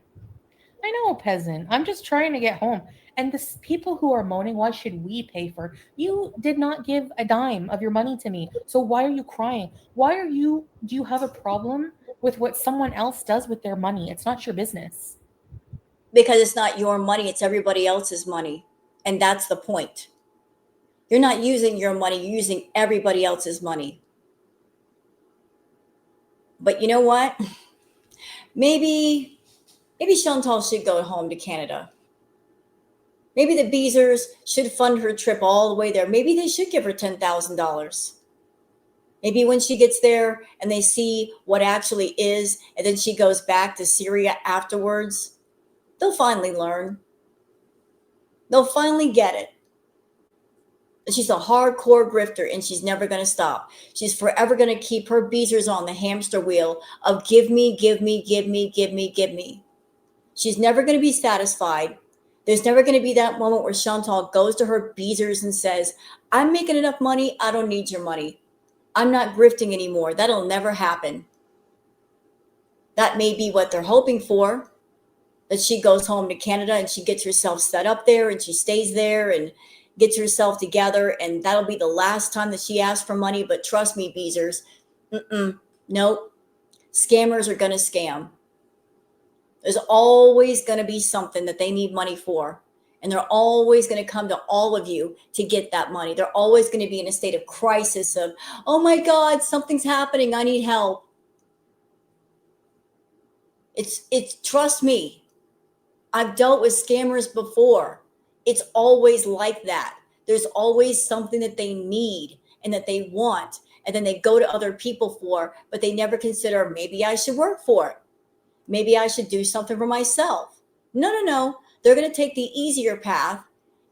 I know, peasant. I'm just trying to get home. And the people who are moaning, why should we pay for? You did not give a dime of your money to me. So why are you crying? Do you have a problem with what someone else does with their money? It's not your business. Because it's not your money, it's everybody else's money. And that's the point. You're not using your money, you're using everybody else's money. But you know what? Maybe Chantal should go home to Canada. Maybe the Beezers should fund her trip all the way there. Maybe they should give her $10,000. Maybe when she gets there and they see what actually is, and then she goes back to Syria afterwards, they'll finally learn. They'll finally get it. She's a hardcore grifter and she's never going to stop. She's forever going to keep her Beezers on the hamster wheel of give me, give me, give me, give me, give me. She's never going to be satisfied. There's never going to be that moment where Chantal goes to her Beezers and says, I'm making enough money. I don't need your money. I'm not grifting anymore. That'll never happen. That may be what they're hoping for, that she goes home to Canada and she gets herself set up there and she stays there and gets herself together. And that'll be the last time that she asks for money. But trust me, Beezers, nope. Scammers are going to scam. There's always going to be something that they need money for. And they're always going to come to all of you to get that money. They're always going to be in a state of crisis of, oh my God, something's happening. I need help. It's trust me. I've dealt with scammers before. It's always like that. There's always something that they need and that they want. And then they go to other people for, but they never consider maybe I should work for it. Maybe I should do something for myself. No. They're going to take the easier path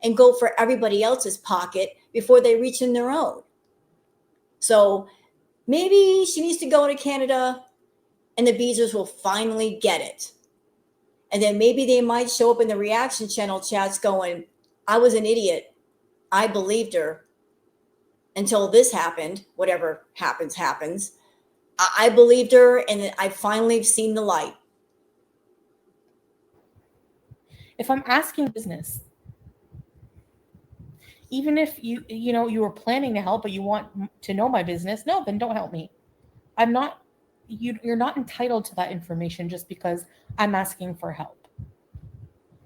and go for everybody else's pocket before they reach in their own. So maybe she needs to go to Canada and the Beezers will finally get it. And then maybe they might show up in the reaction channel chats going, I was an idiot. I believed her until this happened. Whatever happens, happens. I believed her and I finally have seen the light. If I'm asking business, even if you were planning to help, but you want to know my business, no, then don't help me. You're not entitled to that information just because I'm asking for help.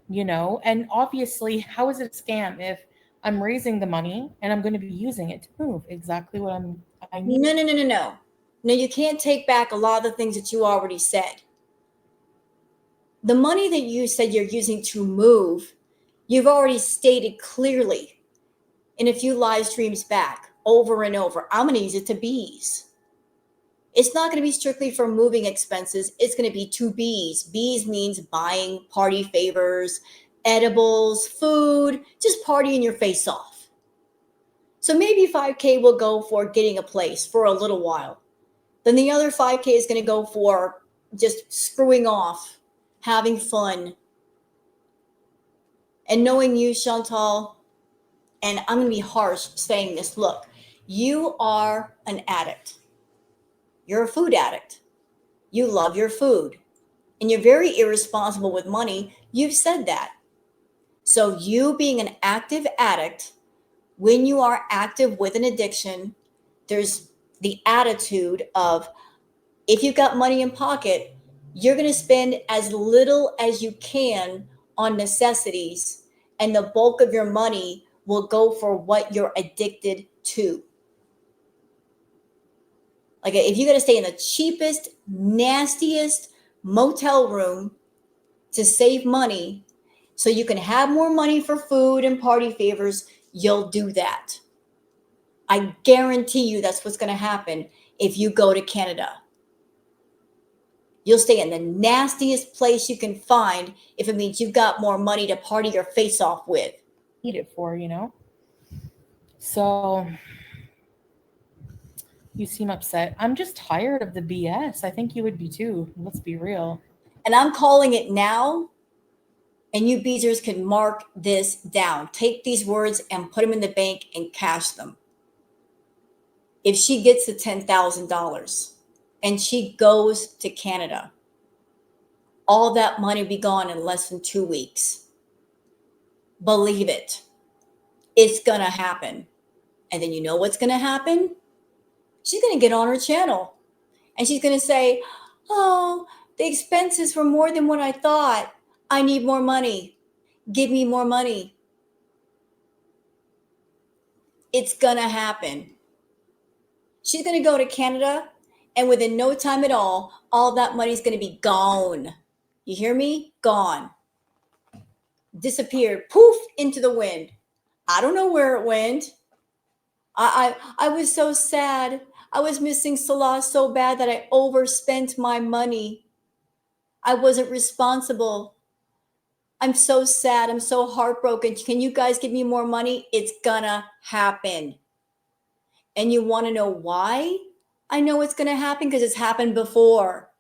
And obviously, how is it a scam if I'm raising the money and I'm going to be using it to move exactly what I need? No. No, you can't take back a lot of the things that you already said. The money that you said you're using to move, you've already stated clearly in a few live streams back over and over. I'm going to use it to bees. It's not going to be strictly for moving expenses. It's going to be to bees. Bees means buying party favors, edibles, food, just partying your face off. So maybe 5K will go for getting a place for a little while. Then the other 5K is going to go for just screwing off, having fun. And knowing you, Chantal, and I'm going to be harsh saying this, look, you are an addict. You're a food addict. You love your food. And you're very irresponsible with money. You've said that. So you being an active addict, when you are active with an addiction, there's the attitude of if you've got money in pocket, you're going to spend as little as you can on necessities, and the bulk of your money will go for what you're addicted to. Like if you got to stay in the cheapest, nastiest motel room to save money so you can have more money for food and party favors, you'll do that. I guarantee you that's what's going to happen if you go to Canada. You'll stay in the nastiest place you can find if it means you've got more money to party your face off with. Need it for, So you seem upset. I'm just tired of the BS. I think you would be too. Let's be real. And I'm calling it now. And you Beezers can mark this down. Take these words and put them in the bank and cash them. If she gets the $10,000 and she goes to Canada, all that money will be gone in less than 2 weeks. Believe it. It's going to happen. And then you know what's going to happen? She's going to get on her channel. And she's going to say, oh, the expenses were more than what I thought. I need more money. Give me more money. It's going to happen. She's going to go to Canada And within no time at all that money is going to be gone. You hear me? Gone. Disappeared. Poof, into the wind. I don't know where it went. I was so sad. I was missing Salah so bad that I overspent my money. I wasn't responsible. I'm so sad. I'm so heartbroken. Can you guys give me more money? It's gonna happen. And you want to know why? I know it's gonna happen because it's happened before.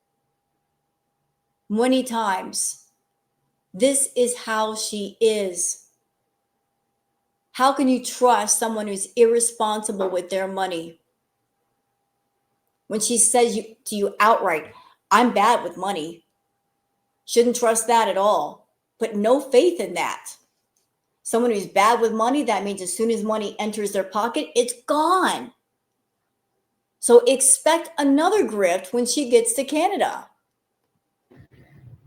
Many times. This is how she is. How can you trust someone who's irresponsible with their money? When she says to you outright, I'm bad with money. Shouldn't trust that at all. Put no faith in that. Someone who's bad with money, that means as soon as money enters their pocket, it's gone. So expect another grift when she gets to Canada.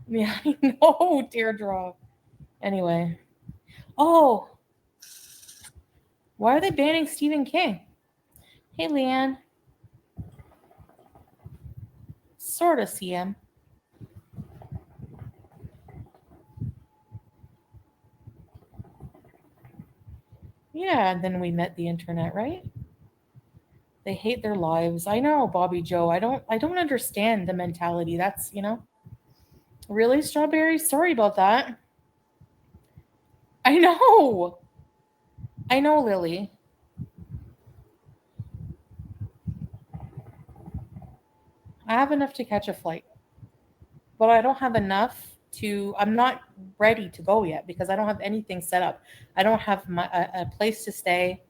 Yeah, I know, Deirdre. Anyway. Oh. Why are they banning Stephen King? Hey, Leanne. Sort of see him. Yeah, and then we met the internet, right? They hate their lives. I know, Bobby Joe. I don't understand the mentality. That's, really, Strawberry? Sorry about that. I know. I know, Lily. I have enough to catch a flight. But I don't have enough I'm not ready to go yet because I don't have anything set up. I don't have a place to stay.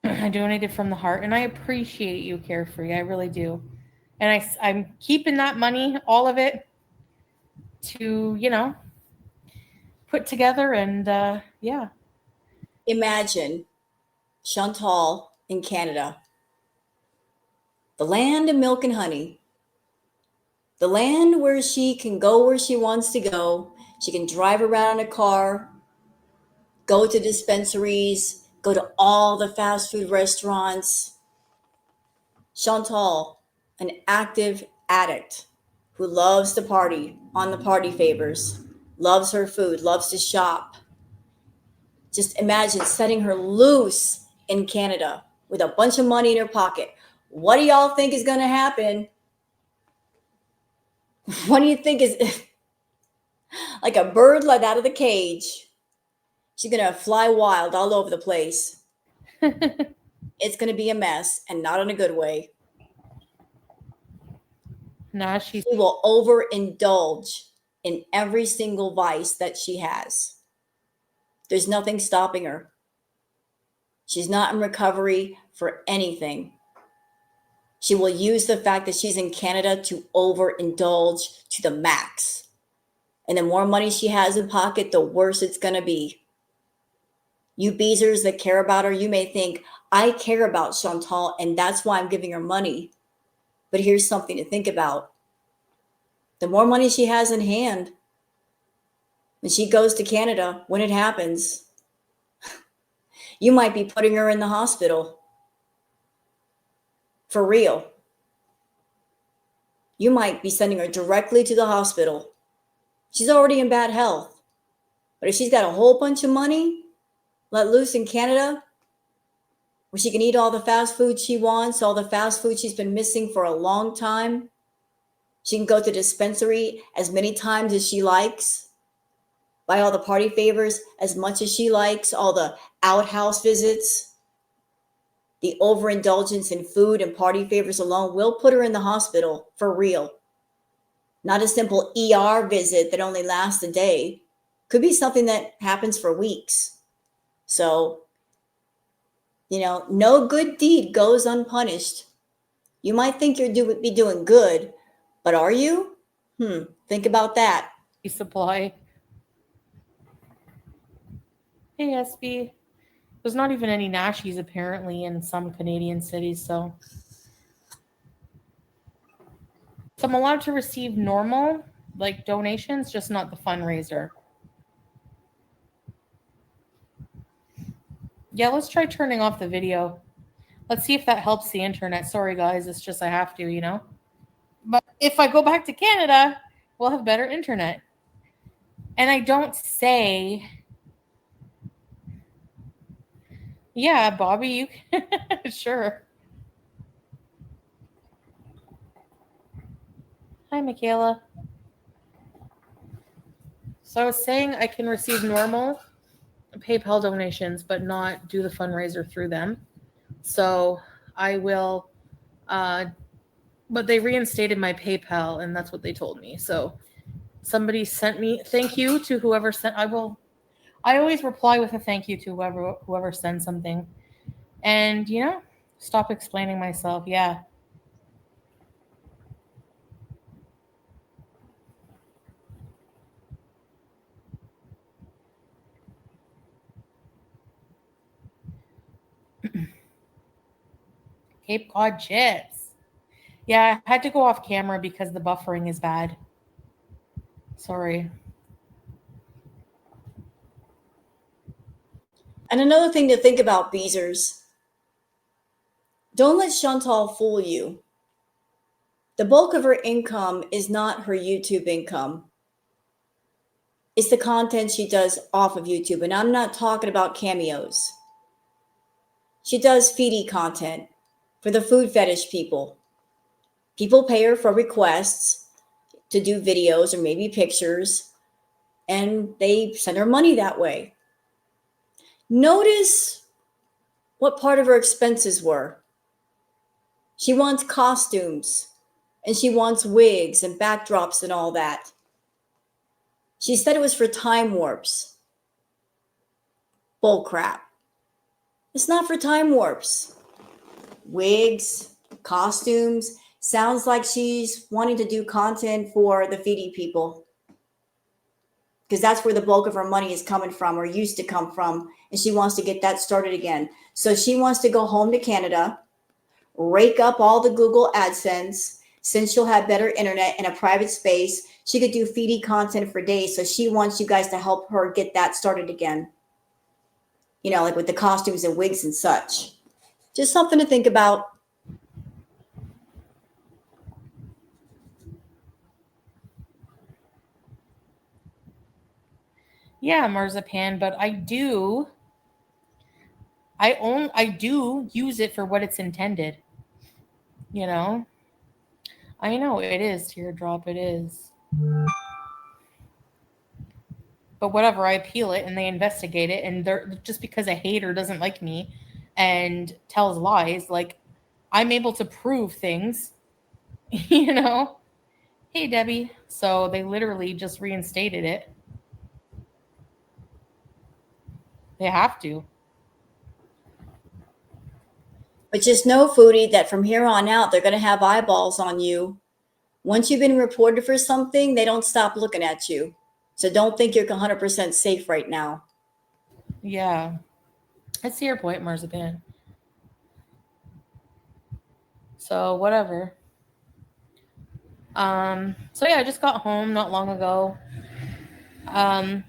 I donate it from the heart, and I appreciate you, Carefree. I really do. And I'm keeping that money, all of it, to, put together and, yeah. Imagine Shantel in Canada, the land of milk and honey, the land where she can go where she wants to go. She can drive around in a car, go to dispensaries, go to all the fast food restaurants. Chantal, an active addict who loves to party on the party favors, loves her food, loves to shop. Just imagine setting her loose in Canada with a bunch of money in her pocket. What do y'all think is going to happen? What do you think is like a bird let out of the cage? She's going to fly wild all over the place. It's going to be a mess, and not in a good way. Nah, She will overindulge in every single vice that she has. There's nothing stopping her. She's not in recovery for anything. She will use the fact that she's in Canada to overindulge to the max. And the more money she has in pocket, the worse it's going to be. You beezers that care about her, you may think, I care about Chantal, and that's why I'm giving her money. But here's something to think about. The more money she has in hand, when she goes to Canada, when it happens, you might be putting her in the hospital. For real. You might be sending her directly to the hospital. She's already in bad health. But if she's got a whole bunch of money let loose in Canada, where she can eat all the fast food she wants, all the fast food she's been missing for a long time, she can go to the dispensary as many times as she likes, buy all the party favors as much as she likes, all the outhouse visits. The overindulgence in food and party favors alone will put her in the hospital for real. Not a simple ER visit that only lasts a day. Could be something that happens for weeks. So, no good deed goes unpunished. You might think you're be doing good, but are you? Think about that. supply. Hey, SB. There's not even any Nashies apparently in some Canadian cities, so I'm allowed to receive normal, like donations, just not the fundraiser. Yeah, let's try turning off the video. Let's see if that helps the internet. Sorry, guys. It's just I have to, you know? But if I go back to Canada, we'll have better internet. And I don't say, yeah, Bobby, you can. Sure. Hi, Michaela. So I was saying I can receive normal PayPal donations, but not do the fundraiser through them. So I will, uh, but they reinstated my PayPal, and that's what they told me. So somebody sent me thank you to whoever sent. I always reply with a thank you to whoever sends something, and stop explaining myself. Yeah. Cape Cod chips. Yeah, I had to go off camera because the buffering is bad. Sorry. And another thing to think about, Beezers, don't let Chantal fool you. The bulk of her income is not her YouTube income. It's the content she does off of YouTube. And I'm not talking about cameos. She does feedie content for the food fetish people. People pay her for requests to do videos or maybe pictures, and they send her money that way. Notice what part of her expenses were. She wants costumes, and she wants wigs and backdrops and all that. She said it was for time warps. Bull crap. It's not for time warps. Wigs, costumes. Sounds like she's wanting to do content for the feedie people, because that's where the bulk of her money is coming from or used to come from. And she wants to get that started again. So she wants to go home to Canada, rake up all the Google AdSense. Since she'll have better internet and a private space, she could do feedie content for days. So she wants you guys to help her get that started again. Like with the costumes and wigs and such. Just something to think about. Yeah, marzipan, but I do use it for what it's intended. You know? I know it is teardrop, it is. But whatever, I appeal it and they investigate it, and they're just because a hater doesn't like me and tells lies, like I'm able to prove things, you know? Hey Debbie. So they literally just reinstated it. They have to. But just know, Foodie, that from here on out, they're going to have eyeballs on you. Once you've been reported for something, they don't stop looking at you. So don't think you're 100% safe right now. Yeah. I see your point, marzipan. So whatever. So yeah, I just got home not long ago. Um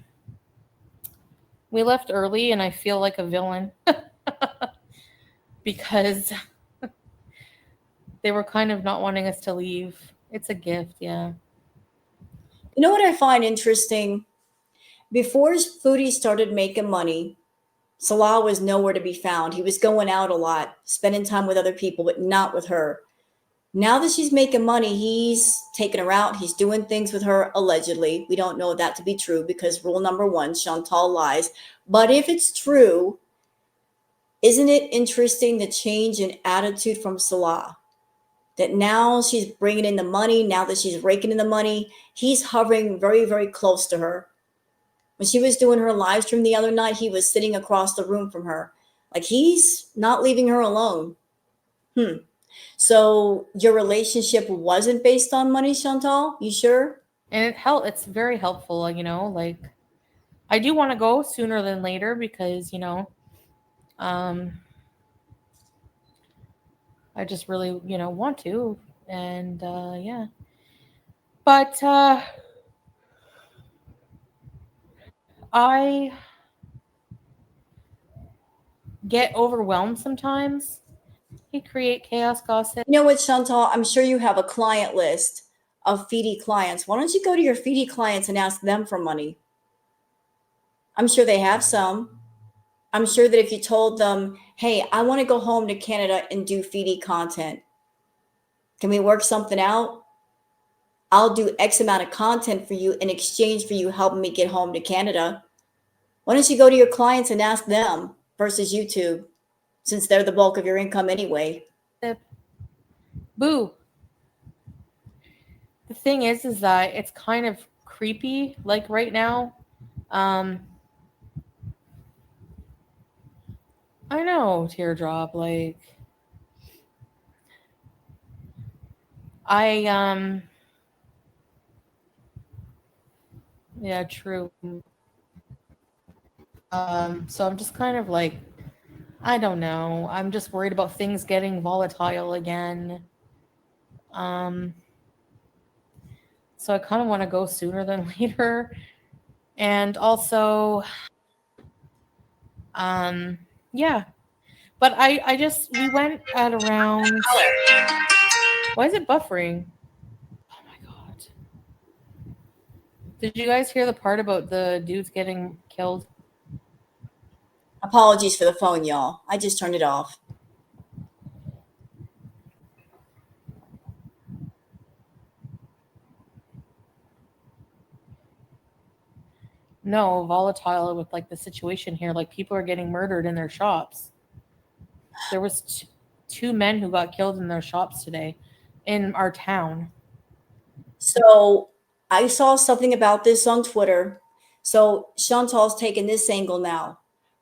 we left early and I feel like a villain because they were kind of not wanting us to leave. It's a gift, yeah. You know what I find interesting? Before Foodie started making money, Salah was nowhere to be found. He was going out a lot, spending time with other people, but not with her. Now that she's making money, he's taking her out. He's doing things with her, allegedly. We don't know that to be true because rule number one, Chantal lies. But if it's true, isn't it interesting the change in attitude from Salah? That now she's bringing in the money, now that she's raking in the money, he's hovering very, very close to her. When she was doing her live stream the other night, he was sitting across the room from her. Like he's not leaving her alone. So your relationship wasn't based on money, Chantal? You sure? And it's very helpful, like I do want to go sooner than later because, um I just really, want to. And yeah. But I get overwhelmed sometimes He create chaos gossip. You know what, Chantal? I'm sure you have a client list of Foodie clients. Why don't you go to your Foodie clients and ask them for money? I'm sure they have some. I'm sure that if you told them, hey, I want to go home to Canada and do Foodie content, can we work something out? I'll do X amount of content for you in exchange for you helping me get home to Canada. Why don't you go to your clients and ask them versus YouTube, since they're the bulk of your income anyway? Boo. The thing is that it's kind of creepy, like right now. I know, teardrop, like yeah, true. So I'm just kind of like, I don't know. I'm just worried about things getting volatile again. So I kind of want to go sooner than later. And also, yeah. But we went at around, why is it buffering? Oh my God. Did you guys hear the part about the dudes getting killed? Apologies for the phone, y'all. I just turned it off. No, volatile with like the situation here. Like people are getting murdered in their shops. There was two men who got killed in their shops today in our town. So I saw something about this on Twitter. So Chantal's taking this angle now.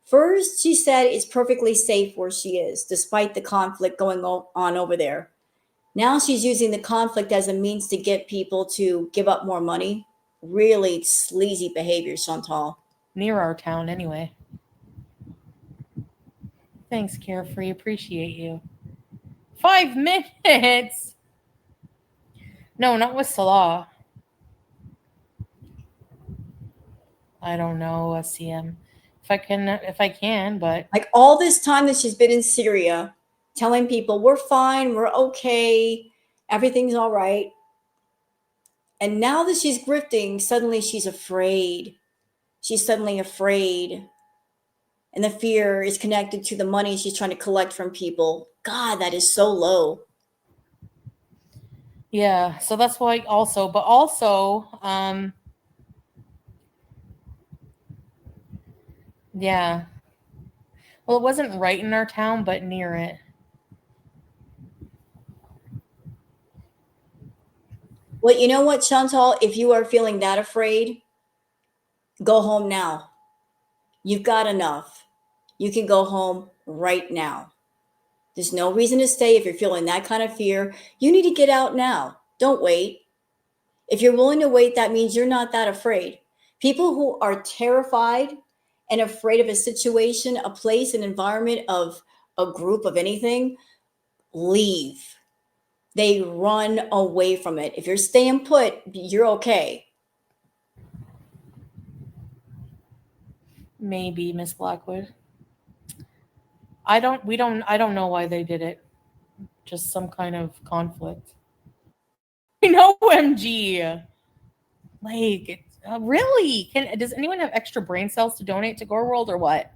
First, she said it's perfectly safe where she is, despite the conflict going on over there. Now she's using the conflict as a means to get people to give up more money. Really sleazy behavior, Chantal. Near our town, anyway. Thanks, Carefree. Appreciate you. 5 minutes. No, not with Salah. I don't know, SCM. If I can, but Like all this time that she's been in Syria, telling people we're fine, we're okay, everything's all right. And now that she's grifting, suddenly she's afraid. She's suddenly afraid. And the fear is connected to the money she's trying to collect from people. God, that is so low. yeah, so that's why also, yeah. Well, it wasn't right in our town, but near it. Well, you know what, Chantal? If you are feeling that afraid, go home now. You've got enough. You can go home right now. There's no reason to stay if you're feeling that kind of fear. You need to get out now. Don't wait. If you're willing to wait, that means you're not that afraid. People who are terrified and afraid of a situation, a place, an environment, of a group, of anything, leave. They run away from it. If you're staying put, you're okay. Maybe, Miss Blackwood. I don't know why they did it. Just some kind of conflict. No, OMG. Like, really? Does anyone have extra brain cells to donate to Gore World or what?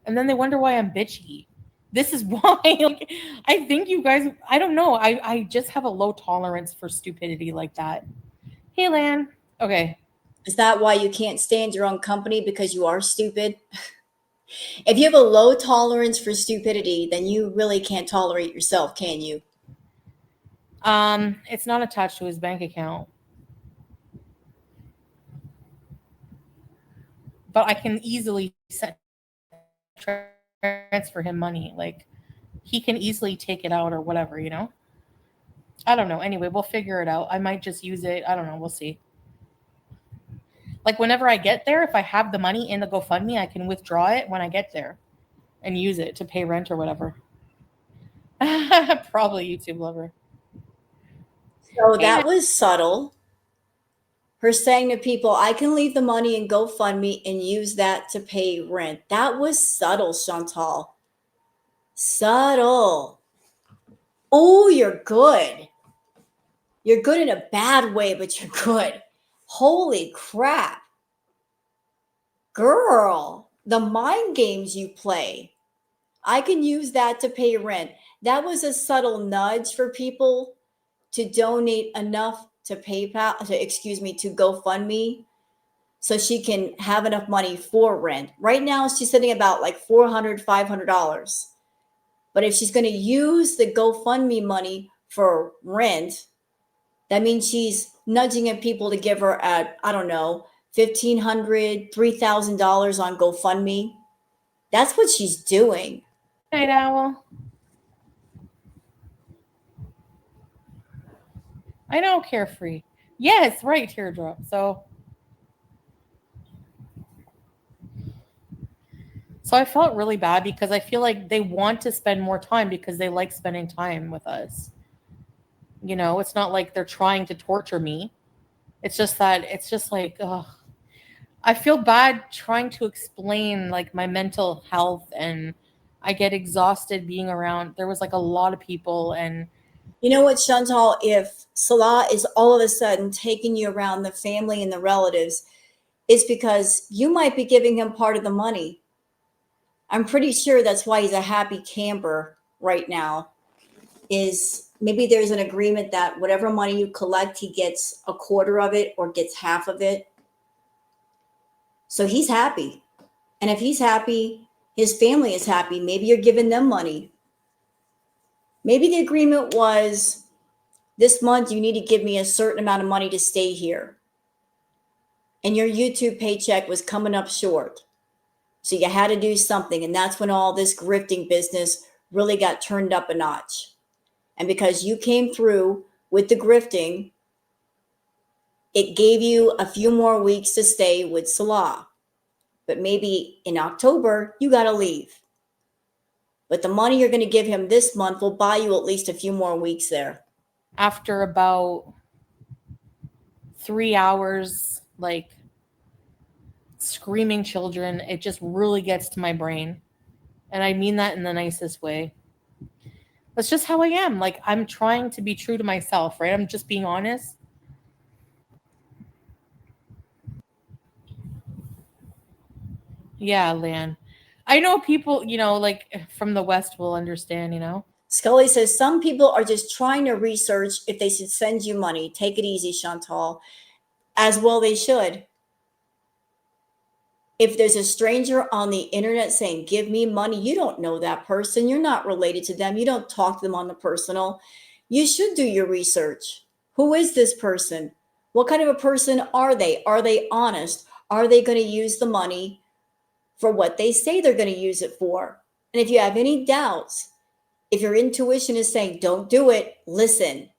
And then they wonder why I'm bitchy. This is why. Like, I think you guys. I don't know. I just have a low tolerance for stupidity like that. Hey, Lan. Okay. Is that why you can't stand your own company, because you are stupid? If you have a low tolerance for stupidity, then you really can't tolerate yourself, can you? It's not attached to his bank account. But I can easily transfer him money. Like, he can easily take it out or whatever, you know? I don't know. Anyway, we'll figure it out. I might just use it. I don't know. We'll see. Like, whenever I get there, if I have the money in the GoFundMe, I can withdraw it when I get there and use it to pay rent or whatever. Probably YouTube lover. So that was subtle. Her saying to people, I can leave the money in GoFundMe and use that to pay rent. That was subtle, Chantal. Subtle. Oh, you're good. You're good in a bad way, but you're good. Holy crap. Girl, the mind games you play. I can use that to pay rent. That was a subtle nudge for people to donate enough to PayPal, to GoFundMe, so she can have enough money for rent. Right now, she's sitting about like $400, $500. But if she's going to use the GoFundMe money for rent, that means she's nudging at people to give her at, I don't know, $1,500, $3,000 on GoFundMe. That's what she's doing. Night owl. I know, carefree. Yes, right, teardrop. So I felt really bad because I feel like they want to spend more time because they like spending time with us. You know, it's not like they're trying to torture me. It's just like, ugh. I feel bad trying to explain like my mental health, and I get exhausted being around. There was like a lot of people, and You know what, Chantal? If Salah is all of a sudden taking you around the family and the relatives, it's because you might be giving him part of the money. I'm pretty sure that's why he's a happy camper right now. Is maybe there's an agreement that whatever money you collect, he gets a quarter of it or gets half of it. So he's happy. And if he's happy, his family is happy. Maybe you're giving them money. Maybe the agreement was this month you need to give me a certain amount of money to stay here. And your YouTube paycheck was coming up short. So you had to do something. And that's when all this grifting business really got turned up a notch. And because you came through with the grifting, it gave you a few more weeks to stay with Salah. But maybe in October, you got to leave. But the money you're going to give him this month will buy you at least a few more weeks there. after about 3 hours, like screaming children, it just really gets to my brain. And I mean that in the nicest way. That's just how I am. Like, I'm trying to be true to myself, right? I'm just being honest. Yeah, Lan. I know people, like from the West will understand. Scully says some people are just trying to research if they should send you money. Take it easy, Chantal. As well, they should. If there's a stranger on the internet saying, give me money, you don't know that person. You're not related to them. You don't talk to them on the personal. You should do your research. Who is this person? What kind of a person are they? Are they honest? Are they going to use the money for what they say they're going to use it for? And if you have any doubts, if your intuition is saying, don't do it, listen.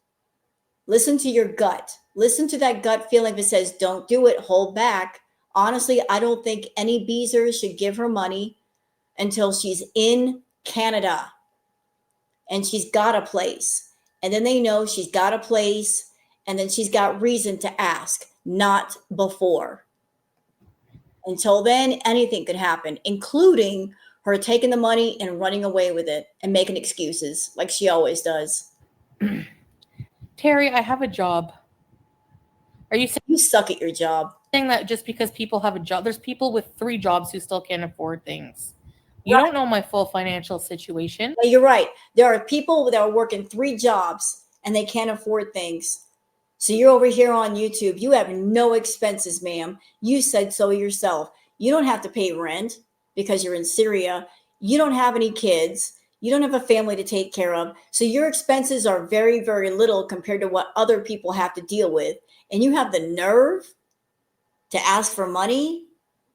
Listen to your gut. Listen to that gut feeling that says, don't do it, hold back. Honestly, I don't think any Beezer should give her money until she's in Canada and she's got a place. And then they know she's got a place, and then she's got reason to ask, not before. Until then, anything could happen, including her taking the money and running away with it and making excuses like she always does. Terry, I have a job. Are you You suck at your job. saying that just because people have a job? There's people with 3 jobs who still can't afford things. You don't know my full financial situation. You're right. There are people that are working 3 jobs and they can't afford things. So you're over here on YouTube. You have no expenses, ma'am. You said so yourself. You don't have to pay rent because you're in Syria. You don't have any kids. You don't have a family to take care of. So your expenses are very, very little compared to what other people have to deal with. And you have the nerve to ask for money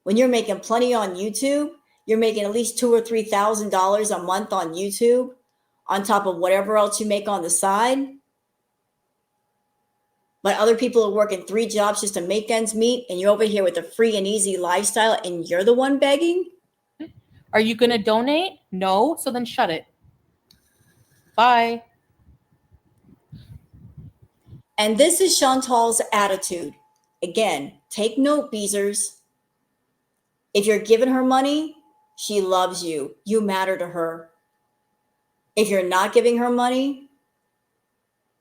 when you're making plenty on YouTube. You're making at least $2,000 or $3,000 a month on YouTube on top of whatever else you make on the side. But other people are working 3 jobs just to make ends meet, and you're over here with a free and easy lifestyle, and you're the one begging? Are you going to donate? No. So then shut it. Bye. And this is Chantal's attitude. Again, take note, Beezers. If you're giving her money, she loves you. You matter to her. If you're not giving her money,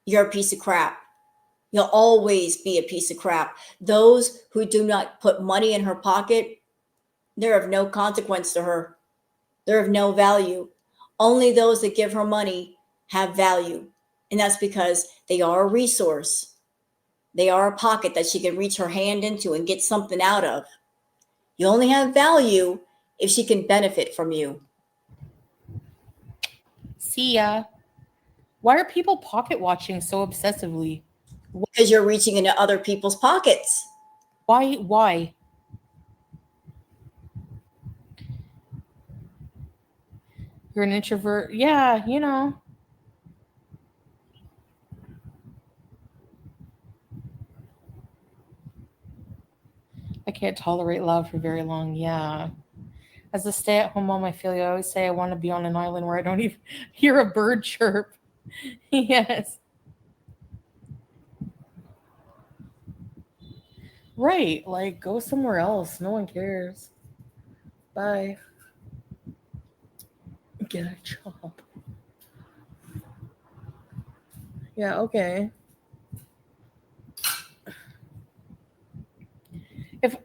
you're a piece of crap. You'll always be a piece of crap. Those who do not put money in her pocket, they're of no consequence to her. They're of no value. Only those that give her money have value. And that's because they are a resource. They are a pocket that she can reach her hand into and get something out of. You only have value if she can benefit from you. See ya. Why are people pocket watching so obsessively? Because you're reaching into other people's pockets. Why? You're an introvert. Yeah, you know. I can't tolerate love for very long. Yeah. As a stay-at-home mom, I feel you. I always say I want to be on an island where I don't even hear a bird chirp. Yes. Right. Like, go somewhere else. No one cares. Bye. Get a job. Yeah, okay. If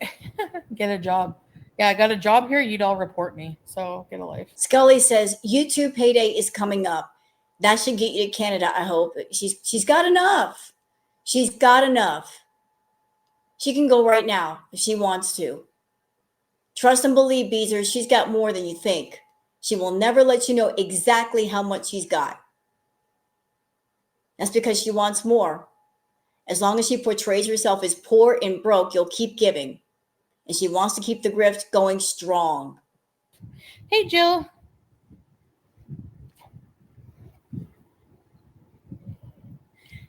get a job. Yeah, I got a job here, you'd all report me. So get a life. Scully says YouTube payday is coming up. That should get you to Canada, I hope. She's got enough. She's got enough. She can go right now if she wants to. Trust and believe, Beezer, she's got more than you think. She will never let you know exactly how much she's got. That's because she wants more. As long as she portrays herself as poor and broke, you'll keep giving. And she wants to keep the grift going strong. Hey, Jill.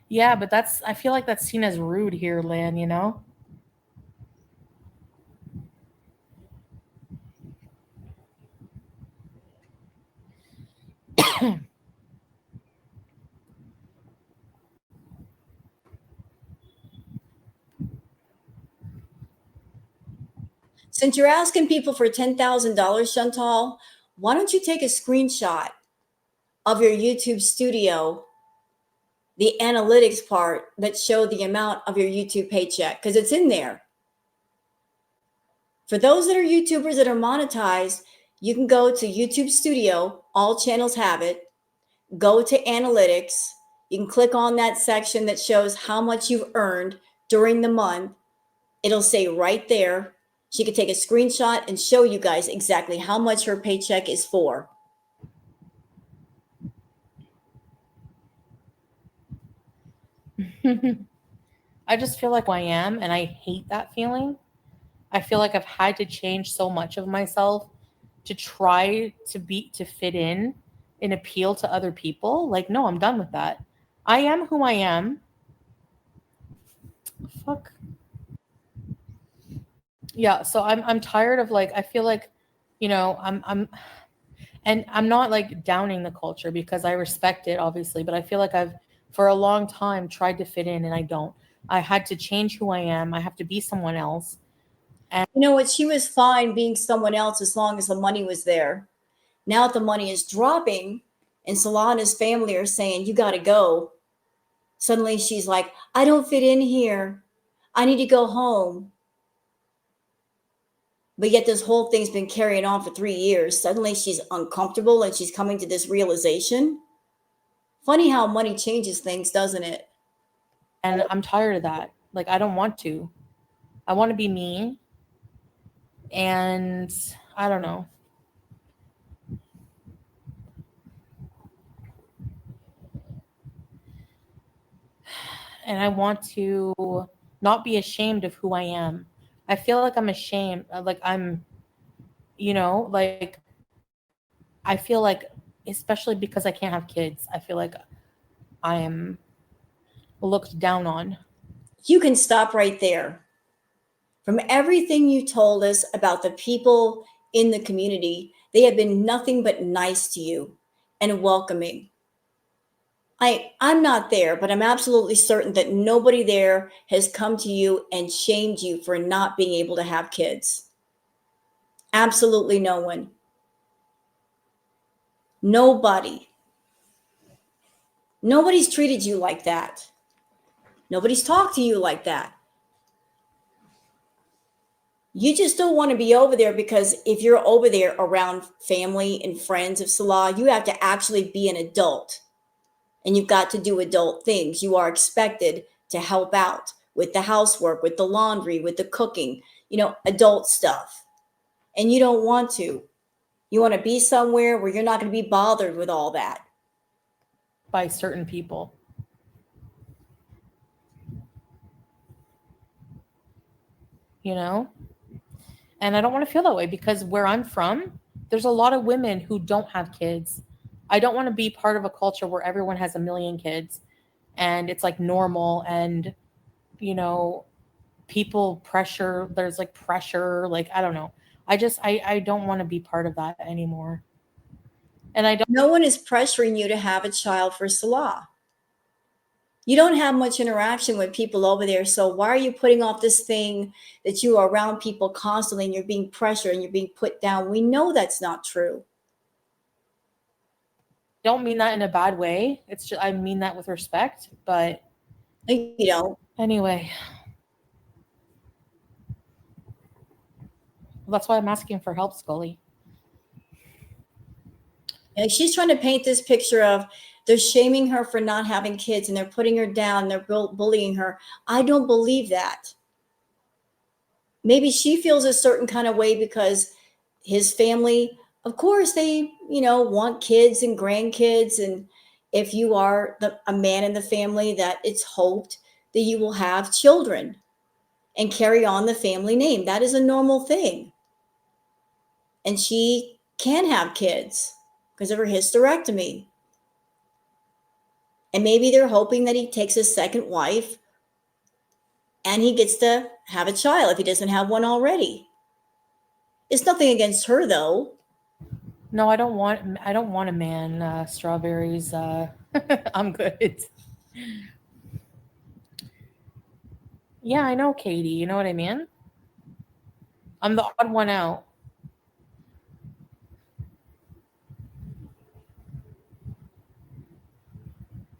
Yeah, but I feel like that's seen as rude here, Lan, you know? Since you're asking people for $10,000, Shantel, why don't you take a screenshot of your YouTube studio, the analytics part that show the amount of your YouTube paycheck? Because it's in there. For those that are YouTubers that are monetized, you can go to YouTube Studio. All channels have it. Go to analytics. You can click on that section that shows how much you've earned during the month. It'll say right there. She could take a screenshot and show you guys exactly how much her paycheck is for. I just feel like who I am, and I hate that feeling. I feel like I've had to change so much of myself to try to fit in and appeal to other people. Like, no, I'm done with that. I am who I am. Fuck. Yeah, so I'm tired of, like, I feel like, you know, and I'm not like downing the culture because I respect it, obviously, but I feel like I've for a long time tried to fit in and I don't. I had to change who I am. I have to be someone else. And you know what? She was fine being someone else as long as the money was there. Now that the money is dropping and Solana's family are saying, you got to go. Suddenly she's like, I don't fit in here. I need to go home. But yet this whole thing's been carrying on for 3 years. Suddenly she's uncomfortable and she's coming to this realization. Funny how money changes things, doesn't it? And I'm tired of that. Like, I don't want to. I want to be me. And I don't know. And I want to not be ashamed of who I am. I feel like I'm ashamed. Like, I'm, you know, like, I feel like, especially because I can't have kids, I feel like I am looked down on. You can stop right there. From everything you told us about the people in the community, they have been nothing but nice to you and welcoming. I'm not there, but I'm absolutely certain that nobody there has come to you and shamed you for not being able to have kids. Absolutely no one. Nobody. Nobody's treated you like that. Nobody's talked to you like that. You just don't want to be over there, because if you're over there around family and friends of Salah, you have to actually be an adult, and you've got to do adult things. You are expected to help out with the housework, with the laundry, with the cooking, adult stuff. And you don't want to. You want to be somewhere where you're not going to be bothered with all that. By certain people. And I don't want to feel that way, because where I'm from, there's a lot of women who don't have kids. I don't want to be part of a culture where everyone has a million kids and it's like normal, and people pressure, there's like pressure, like I don't know. I don't want to be part of that anymore. And no one is pressuring you to have a child for Salah. You don't have much interaction with people over there, so why are you putting off this thing that you are around people constantly and you're being pressured and you're being put down? We know that's not true. Don't mean that in a bad way. It's just, I mean that with respect, but anyway. That's why I'm asking for help, Scully. And she's trying to paint this picture of they're shaming her for not having kids and they're putting her down, they're bullying her. I don't believe that. Maybe she feels a certain kind of way because his family, of course, they, want kids and grandkids. And if you are a man in the family, that it's hoped that you will have children and carry on the family name. That is a normal thing. And she can have kids because of her hysterectomy. And maybe they're hoping that he takes a second wife and he gets to have a child if he doesn't have one already. It's nothing against her, though. No, I don't want a man. Strawberries. I'm good. Yeah, I know, Katie. You know what I mean? I'm the odd one out.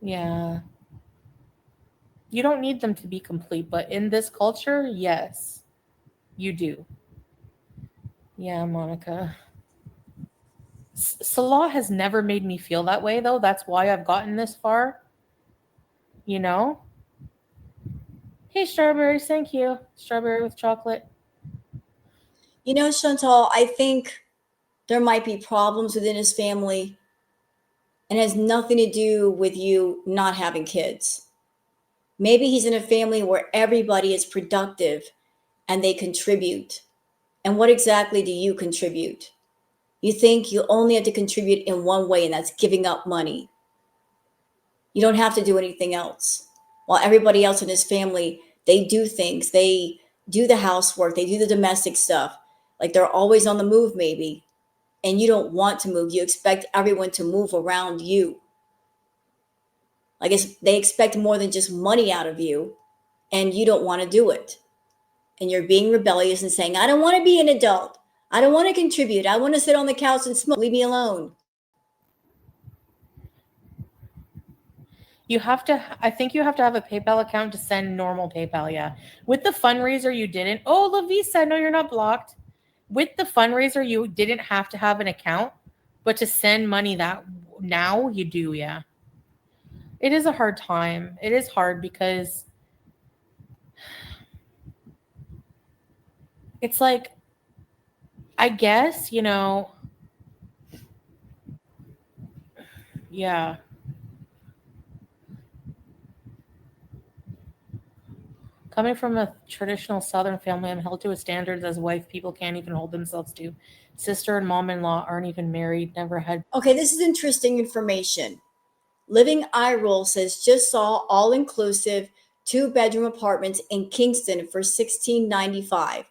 Yeah. You don't need them to be complete, but in this culture, yes, you do. Yeah, Monica. Salah has never made me feel that way, though. That's why I've gotten this far. Hey, strawberries, thank you. Strawberry with chocolate. Shantel, I think there might be problems within his family and has nothing to do with you not having kids. Maybe he's in a family where everybody is productive and they contribute. And what exactly do you contribute? You think you only have to contribute in one way, and that's giving up money. You don't have to do anything else. While everybody else in his family, they do things. They do the housework. They do the domestic stuff. Like they're always on the move, maybe. And you don't want to move. You expect everyone to move around you. I guess they expect more than just money out of you, and you don't want to do it. And you're being rebellious and saying, I don't want to be an adult. I don't want to contribute. I want to sit on the couch and smoke. Leave me alone. I think you have to have a PayPal account to send normal PayPal, yeah. With the fundraiser, you didn't. Oh, Lavisa, no, you're not blocked. With the fundraiser, you didn't have to have an account, but to send money that now you do, yeah. It is a hard time. It is hard because it's like, I guess, yeah. Coming from a traditional Southern family, I'm held to a standard as a wife people can't even hold themselves to. Sister and mom-in-law aren't even married, never had. Okay, this is interesting information. Living Eye Roll says just saw all-inclusive 2-bedroom apartments in Kingston for $1,695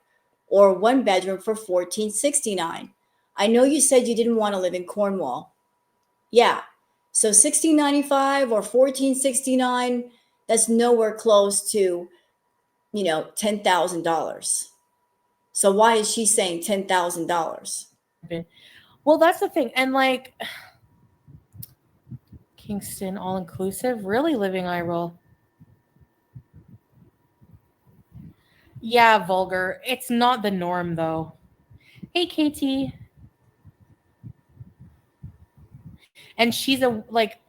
or 1-bedroom for $1,469. I know you said you didn't want to live in Cornwall. Yeah, so $1,695 or $1,469, that's nowhere close to, $10,000. So why is she saying $10,000? Well, that's the thing. And like, Kingston all inclusive, really living eye roll. Yeah, vulgar. It's not the norm though. Hey, Katie. And she's a like.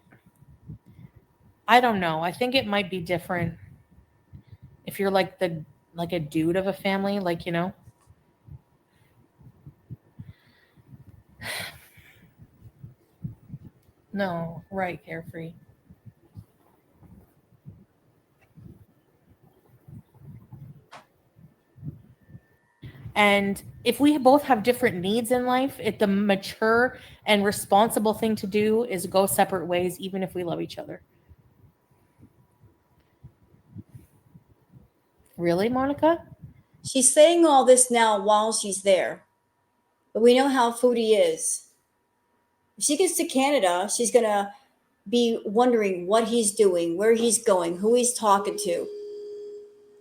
I don't know. I think it might be different if you're like a dude of a family, like you know. No, right, carefree. And if we both have different needs in life, the mature and responsible thing to do is go separate ways, even if we love each other. Really, Monica? She's saying all this now while she's there. But we know how Foodie is. If she gets to Canada, she's going to be wondering what he's doing, where he's going, who he's talking to.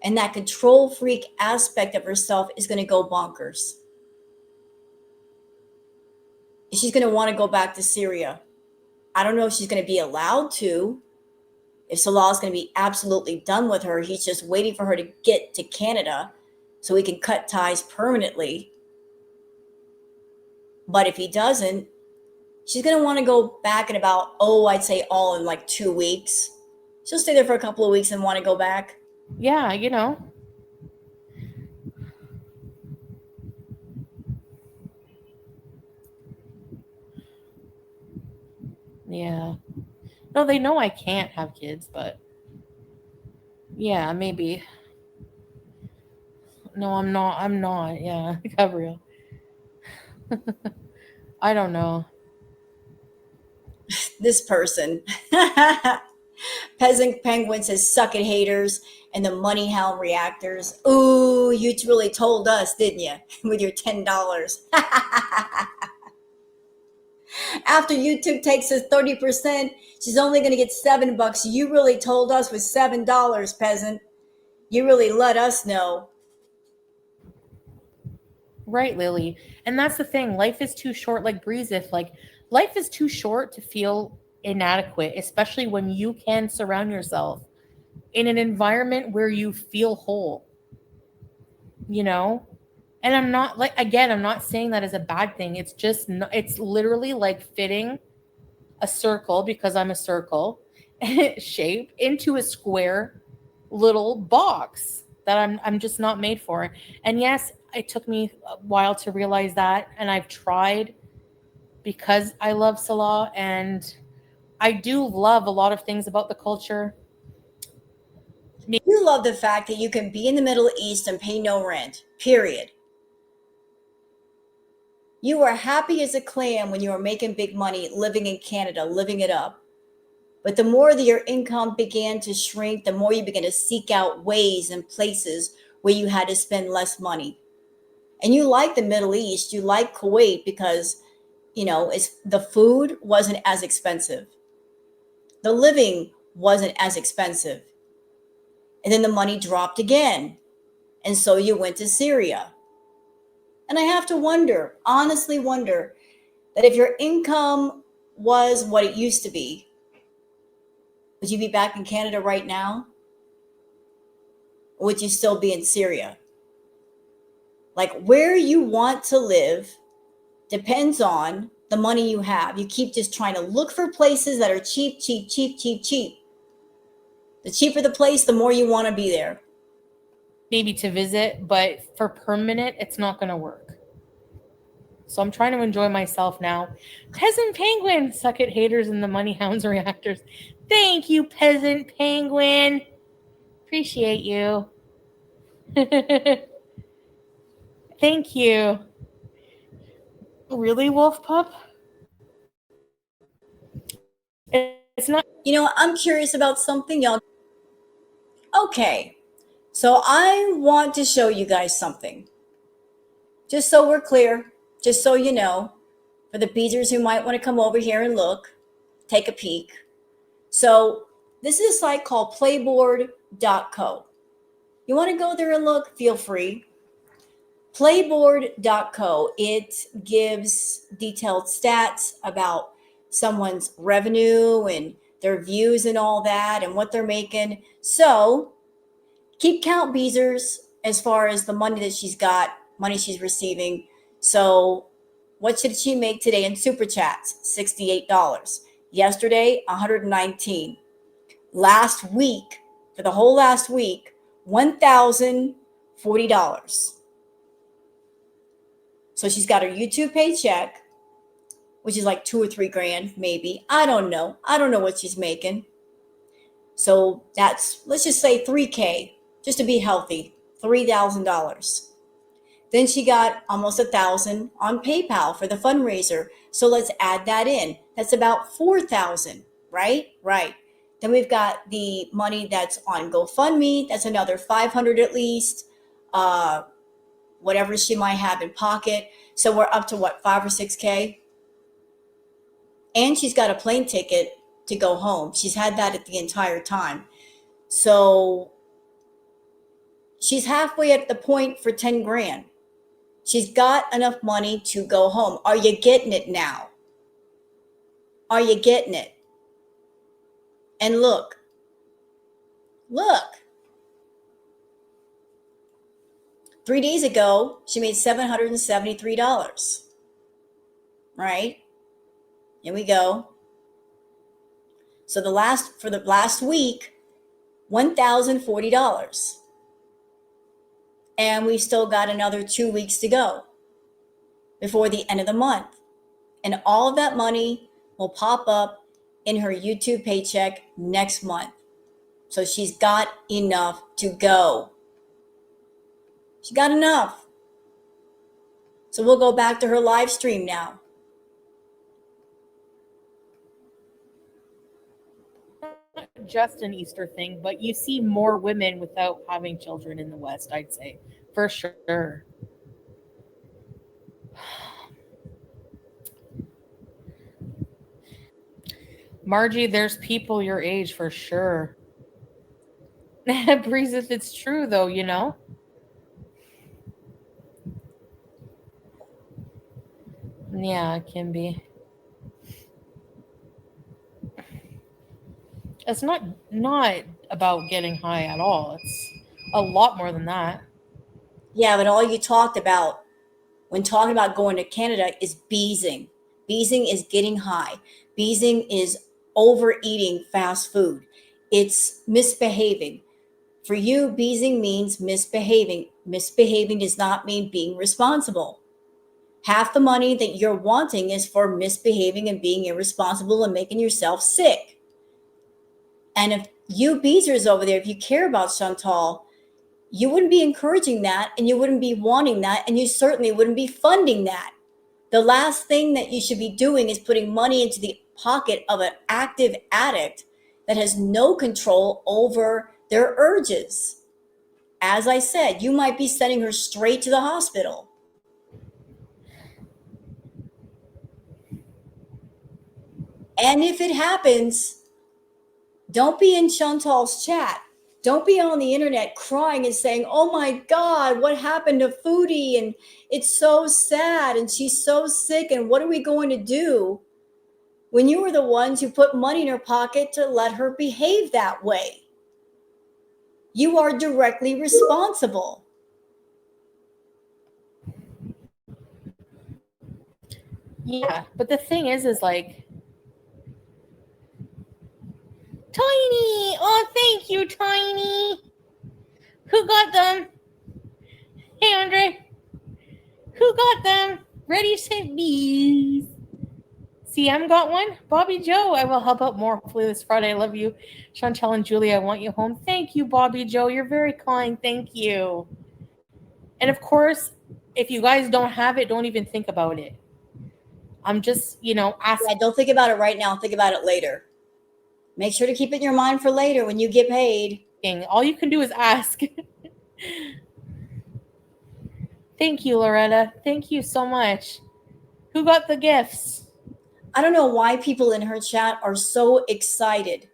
And that control freak aspect of herself is going to go bonkers. She's going to want to go back to Syria. I don't know if she's going to be allowed to. If Salah is going to be absolutely done with her, he's just waiting for her to get to Canada so he can cut ties permanently. But if he doesn't, she's going to want to go back in about, I'd say all in like 2 weeks. She'll stay there for a couple of weeks and want to go back. Yeah, you know. Yeah. No, they know I can't have kids, but yeah, maybe. No, I'm not. I'm not. Yeah, Gabriel. I don't know. This person. Peasant Penguin says, suck it, haters, and the money hound reactors. Ooh, you really told us, didn't you? With your $10. After YouTube takes us 30%, she's only going to get $7. You really told us with $7, peasant. You really let us know. Right, Lily. And that's the thing. Life is too short, like Breezeth. Like, life is too short to feel inadequate, especially when you can surround yourself in an environment where you feel whole, you know? And I'm not like, again, I'm not saying that as a bad thing. It's just, it's literally like fitting a circle, because I'm a circle shape, into a square little box that I'm just not made for. And yes, it took me a while to realize that, and I've tried because I love Salah, and I do love a lot of things about the culture. You love the fact that you can be in the Middle East and pay no rent, period. You were happy as a clam when you were making big money, living in Canada, living it up. But the more that your income began to shrink, the more you began to seek out ways and places where you had to spend less money. And you like the Middle East, you like Kuwait because, the food wasn't as expensive. The living wasn't as expensive. And then the money dropped again. And so you went to Syria. And I have to wonder, honestly wonder, that if your income was what it used to be, would you be back in Canada right now? Or would you still be in Syria? Like, where you want to live depends on the money you have. You keep just trying to look for places that are cheap, cheap, cheap, cheap, cheap. The cheaper the place, the more you want to be there. Maybe to visit, but for permanent, it's not going to work. So I'm trying to enjoy myself now. Peasant Penguin, suck it, haters, and the money hounds reactors. Thank you, Peasant Penguin. Appreciate you. Thank you. Really, Wolf Pup? It's not. I'm curious about something, y'all. Okay, so I want to show you guys something. Just so we're clear, just so you know, for the beaters who might want to come over here and look, take a peek. So this is a site called playboard.co. You want to go there and look, feel free. Playboard.co, it gives detailed stats about someone's revenue and their views and all that and what they're making. So keep count, Beezers, as far as the money that she's got, money she's receiving. So what should she make today in super chats? $68. Yesterday, $119. Last week, for the whole last week, $1,040. So she's got her YouTube paycheck, which is like 2 or 3 grand, maybe. I don't know. I don't know what she's making. So that's, let's just say 3K, just to be healthy, $3,000. Then she got almost 1,000 on PayPal for the fundraiser. So let's add that in. That's about 4,000, right? Right. Then we've got the money that's on GoFundMe. That's another 500 at least. Whatever she might have in pocket. So we're up to what, 5 or 6K? And she's got a plane ticket to go home. She's had that at the entire time. So she's halfway at the point for 10 grand. She's got enough money to go home. Are you getting it now? Are you getting it? And look. 3 days ago, she made $773. Right? Here we go. So for the last week, $1,040. And we've still got another 2 weeks to go before the end of the month. And all of that money will pop up in her YouTube paycheck next month. So she's got enough to go. She got enough. So we'll go back to her live stream now. Just an Easter thing, but you see more women without having children in the West, I'd say, for sure. Margie, there's people your age for sure. Breeze, if it's true though, you know. Yeah, it can be. It's not about getting high at all. It's a lot more than that. Yeah, but all you talked about when talking about going to Canada is beezing. Beezing is getting high. Beezing is overeating fast food. It's misbehaving. For you, beezing means misbehaving. Misbehaving does not mean being responsible. Half the money that you're wanting is for misbehaving and being irresponsible and making yourself sick. And if you beezers over there, if you care about Shantel, you wouldn't be encouraging that, and you wouldn't be wanting that, and you certainly wouldn't be funding that. The last thing that you should be doing is putting money into the pocket of an active addict that has no control over their urges. As I said, you might be sending her straight to the hospital. And if it happens, don't be in Chantal's chat. Don't be on the internet crying and saying, oh my God, what happened to Foodie? And it's so sad and she's so sick. And what are we going to do? When you were the ones who put money in her pocket to let her behave that way. You are directly responsible. Yeah, but the thing is like, Tiny! Oh, thank you, Tiny! Who got them? Hey, Andre. Who got them? Ready, set, bees. CM got one. Bobby Joe, I will help out more hopefully this Friday. I love you. Chantel and Julie, I want you home. Thank you, Bobby Joe. You're very kind. Thank you. And of course, if you guys don't have it, don't even think about it. I'm just, asking. Yeah, don't think about it right now. Think about it later. Make sure to keep it in your mind for later when you get paid. All you can do is ask. Thank you, Loretta. Thank you so much. Who got the gifts? I don't know why people in her chat are so excited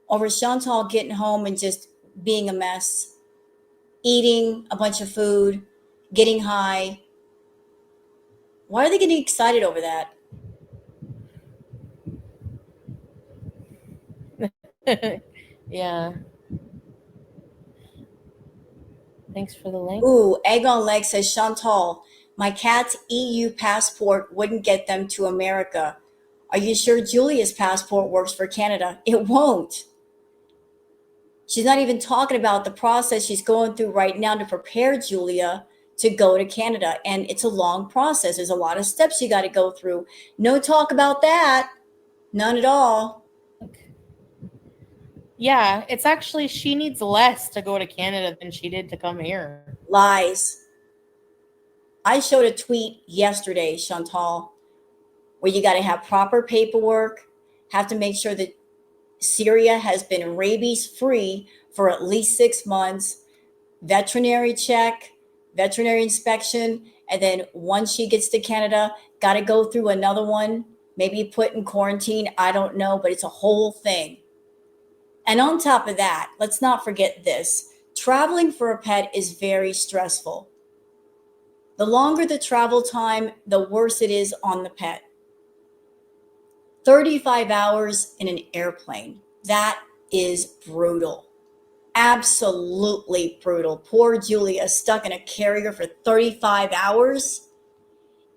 over Shantel getting home and just being a mess, eating a bunch of food, getting high. Why are they getting excited over that? Yeah. Thanks for the link. Ooh, Egg on Leg says, Chantal, my cat's EU passport wouldn't get them to America. Are you sure Julia's passport works for Canada? It won't. She's not even talking about the process she's going through right now to prepare Julia to go to Canada. And it's a long process. There's a lot of steps you got to go through. No talk about that. None at all. Yeah, it's actually, she needs less to go to Canada than she did to come here. Lies. I showed a tweet yesterday, Chantal, where you got to have proper paperwork, have to make sure that Syria has been rabies free for at least 6 months, veterinary check, veterinary inspection, and then once she gets to Canada, got to go through another one, maybe put in quarantine. I don't know, but it's a whole thing. And on top of that, let's not forget this, traveling for a pet is very stressful. The longer the travel time, the worse it is on the pet. 35 hours in an airplane. That is brutal. Absolutely brutal. Poor Julia stuck in a carrier for 35 hours.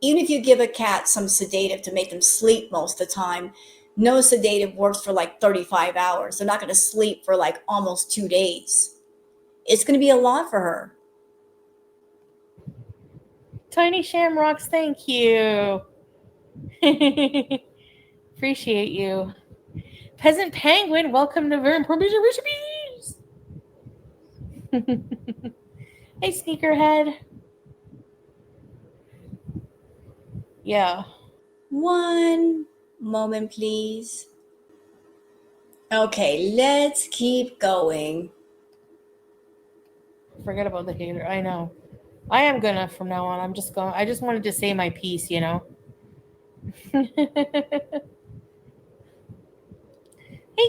Even if you give a cat some sedative to make them sleep most of the time, no sedative works for like 35 hours. They're not going to sleep for like almost 2 days. It's going to be a lot for her. Tiny Shamrocks, thank you. Appreciate you. Peasant Penguin, welcome to Vern. Hey, Sneakerhead. Yeah. One moment, please. Okay, let's keep going. Forget about the hater. I know. I am gonna from now on. I'm just going. I just wanted to say my piece, you know. Hey,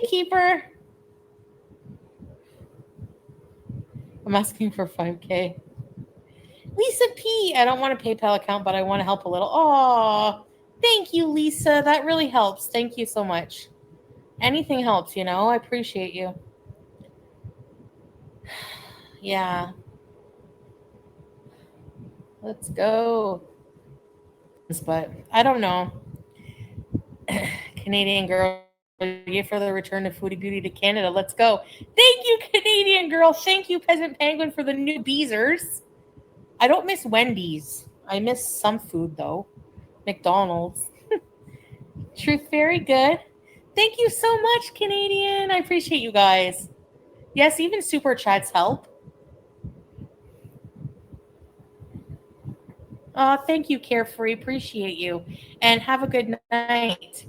Keeper. I'm asking for 5K. Lisa P. I don't want a PayPal account, but I want to help a little. Oh, thank you, Lisa. That really helps. Thank you so much. Anything helps, you know. I appreciate you. Yeah. Let's go. But I don't know. Canadian girl, you for the return of Foodie Beauty to Canada. Let's go. Thank you, Canadian girl. Thank you, Peasant Penguin, for the new Beezers. I don't miss Wendy's. I miss some food, though. McDonald's. Truth, very good. Thank you so much, Canadian. I appreciate you guys. Yes, even super chats help. Thank you, Carefree. Appreciate you. And have a good night.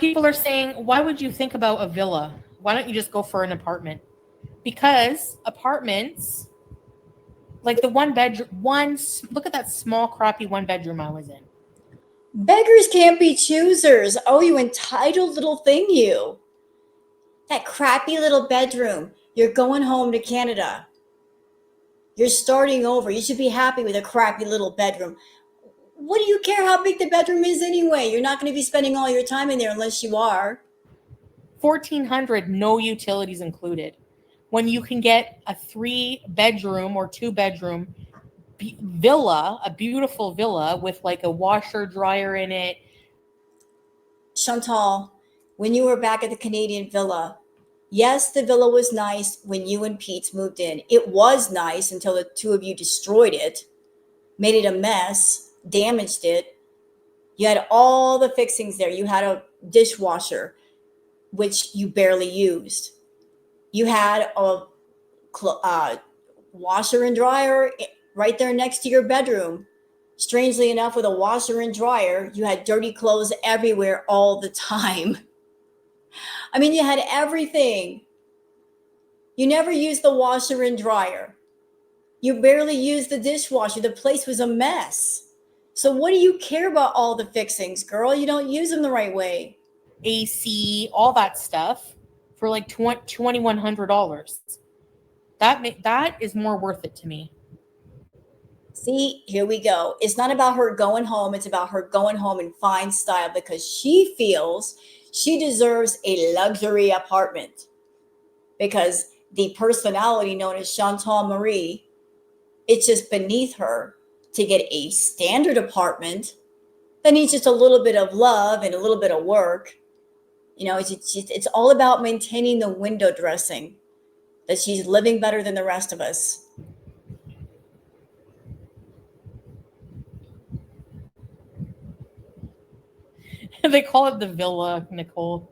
People are saying, why would you think about a villa? Why don't you just go for an apartment? Because apartments, like the one bedroom, look at that small, crappy one bedroom I was in. Beggars can't be choosers. Oh, you entitled little thing, you. That crappy little bedroom. You're going home to Canada. You're starting over. You should be happy with a crappy little bedroom. What do you care how big the bedroom is anyway? You're not going to be spending all your time in there unless you are. $1,400, no utilities included. When you can get a 3-bedroom or 2-bedroom villa, a beautiful villa with like a washer dryer in it. Chantal, when you were back at the Canadian villa, yes, the villa was nice when you and Pete moved in. It was nice until the two of you destroyed it, made it a mess, damaged it. You had all the fixings there. You had a dishwasher, which you barely used. You had a washer and dryer right there next to your bedroom. Strangely enough, with a washer and dryer, you had dirty clothes everywhere all the time. I mean, you had everything. You never used the washer and dryer. You barely used the dishwasher. The place was a mess. So what do you care about all the fixings, girl? You don't use them the right way. AC, all that stuff for like $2,100. That is more worth it to me. See, here we go. It's not about her going home. It's about her going home in fine style because she feels She deserves a luxury apartment because the personality known as Chantal Marie, it's just beneath her to get a standard apartment that needs just a little bit of love and a little bit of work. It's all about maintaining the window dressing, that she's living better than the rest of us. They call it the villa, Nicole.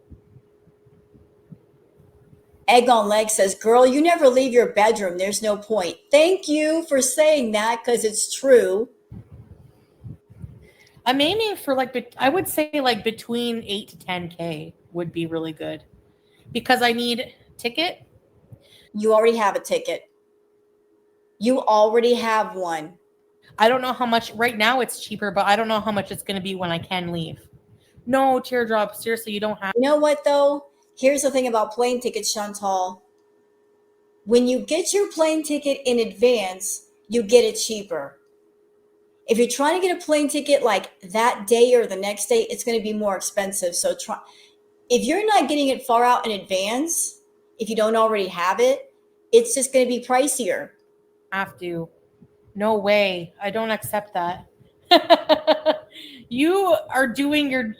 Egg on Leg says, girl, you never leave your bedroom. There's no point. Thank you for saying that because it's true. I'm aiming for I would say like between 8 to 10K would be really good because I need ticket. You already have a ticket. You already have one. I don't know how much right now it's cheaper, but I don't know how much it's going to be when I can leave. No, Teardrop, seriously, you don't have. You know what though? Here's the thing about plane tickets, Chantal. When you get your plane ticket in advance, you get it cheaper. If you're trying to get a plane ticket like that day or the next day, it's going to be more expensive. So if you're not getting it far out in advance, if you don't already have it, it's just going to be pricier. Have to. No way. I don't accept that. You are doing your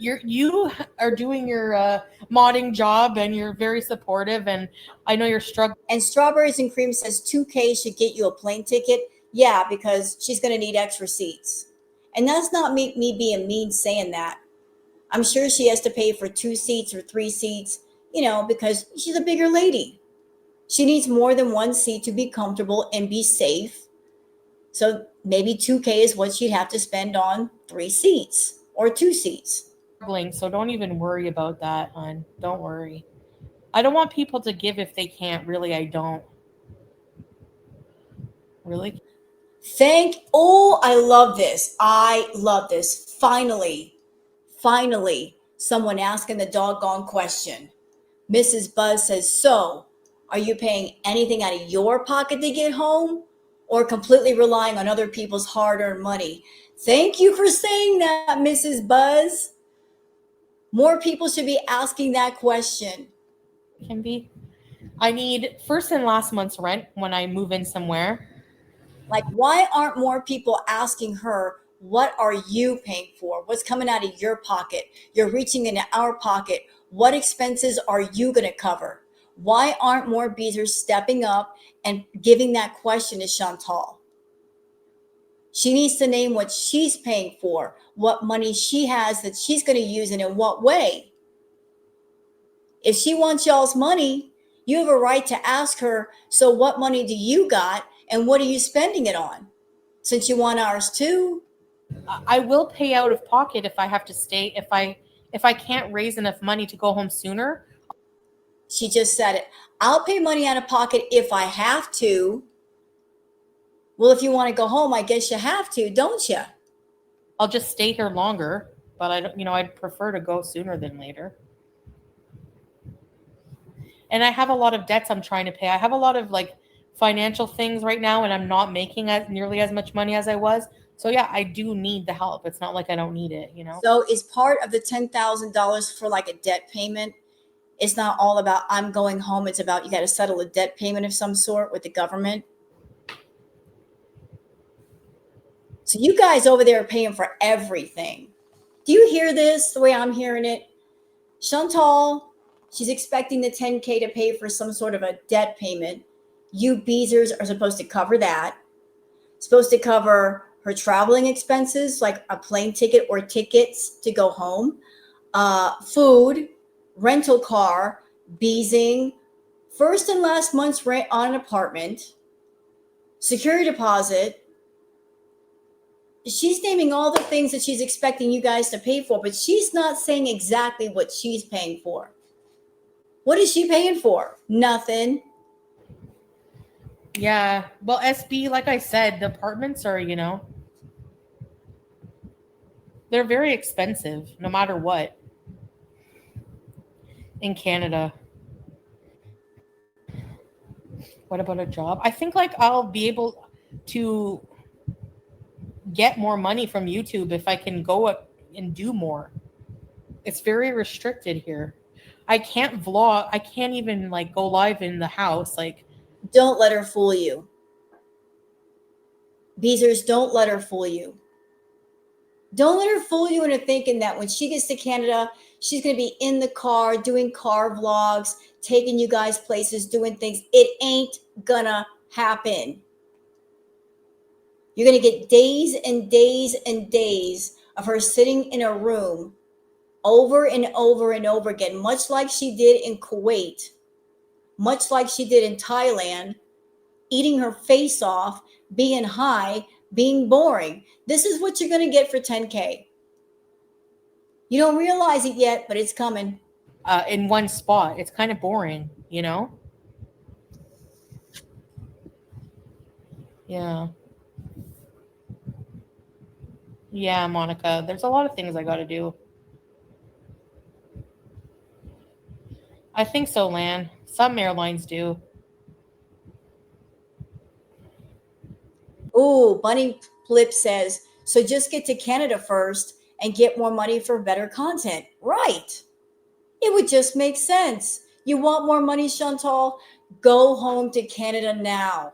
modding job, and you're very supportive, and I know you're struggling. And Strawberries and Cream says 2K should get you a plane ticket. Yeah, because she's going to need extra seats. And that's not me being mean saying that. I'm sure she has to pay for 2 seats or 3 seats, because she's a bigger lady. She needs more than 1 seat to be comfortable and be safe. So maybe 2K is what she'd have to spend on 3 seats or 2 seats. So don't even worry about that, hon. Don't worry. I don't want people to give if they can't. Really, I don't. Really? I love this. I love this. Finally, someone asking the doggone question. Mrs. Buzz says, so, are you paying anything out of your pocket to get home or completely relying on other people's hard-earned money? Thank you for saying that, Mrs. Buzz. More people should be asking that question. Can be. I need first and last month's rent when I move in somewhere. Like, why aren't more people asking her, what are you paying for? What's coming out of your pocket? You're reaching into our pocket. What expenses are you going to cover? Why aren't more beezers stepping up and giving that question to Chantal? She needs to name what she's paying for, what money she has that she's going to use, and in what way. If she wants y'all's money, you have a right to ask her, so what money do you got and what are you spending it on? Since you want ours too. I will pay out of pocket if I have to stay. If I can't raise enough money to go home sooner. She just said it. I'll pay money out of pocket if I have to. Well, if you want to go home, I guess you have to, don't you? I'll just stay here longer, but I'd prefer to go sooner than later. And I have a lot of debts I'm trying to pay. I have a lot of financial things right now, and I'm not making nearly as much money as I was. So yeah, I do need the help. It's not like I don't need it, So is part of the $10,000 for a debt payment? It's not all about I'm going home. It's about you got to settle a debt payment of some sort with the government. So you guys over there are paying for everything. Do you hear this the way I'm hearing it? Chantal, she's expecting the 10K to pay for some sort of a debt payment. You beezers are supposed to cover that. Supposed to cover her traveling expenses, like a plane ticket or tickets to go home, food, rental car, beezing, first and last month's rent on an apartment, security deposit. She's naming all the things that she's expecting you guys to pay for, but she's not saying exactly what she's paying for. What is she paying for? Nothing. Yeah. Well, SB, like I said, the apartments are, they're very expensive no matter what in Canada. What about a job? I think I'll be able to get more money from YouTube if I can go and do more. It's very restricted here. I can't vlog. I can't even like go live in the house. Like, Don't let her fool you. Beezers, don't let her fool you. Don't let her fool you into thinking that when she gets to Canada, she's going to be in the car doing car vlogs, taking you guys places, doing things. It ain't gonna happen. You're going to get days and days and days of her sitting in a room over and over and over again, much like she did in Kuwait, much like she did in Thailand, eating her face off, being high, being boring. This is what you're going to get for 10K. You don't realize it yet, but it's coming. in one spot. It's kind of boring, you know? Yeah. Yeah, Monica. There's a lot of things I got to do. I think so, Lan. Some airlines do. Ooh, Bunny Flip says, so just get to Canada first and get more money for better content. Right. It would just make sense. You want more money, Chantal? Go home to Canada now.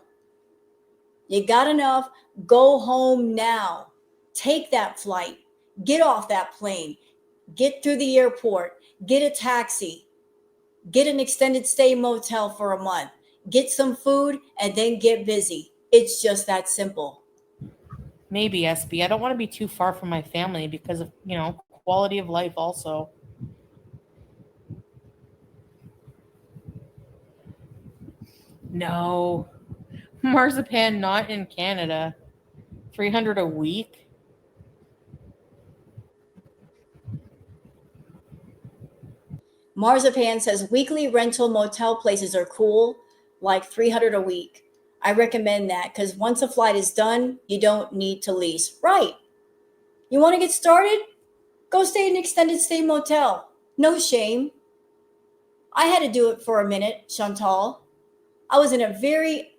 You got enough? Go home now. Take that flight. Get off that plane. Get through the airport. Get a taxi. Get an extended stay motel for a month. Get some food and then get busy. It's just that simple. Maybe, SB. I don't want to be too far from my family because of, quality of life also. No. Marzipan not in Canada. 300 a week? Marzipan says weekly rental motel places are cool, like 300 a week. I recommend that because once a flight is done, you don't need to lease. Right. You want to get started? Go stay in an extended stay motel. No shame. I had to do it for a minute, Chantal. I was in a very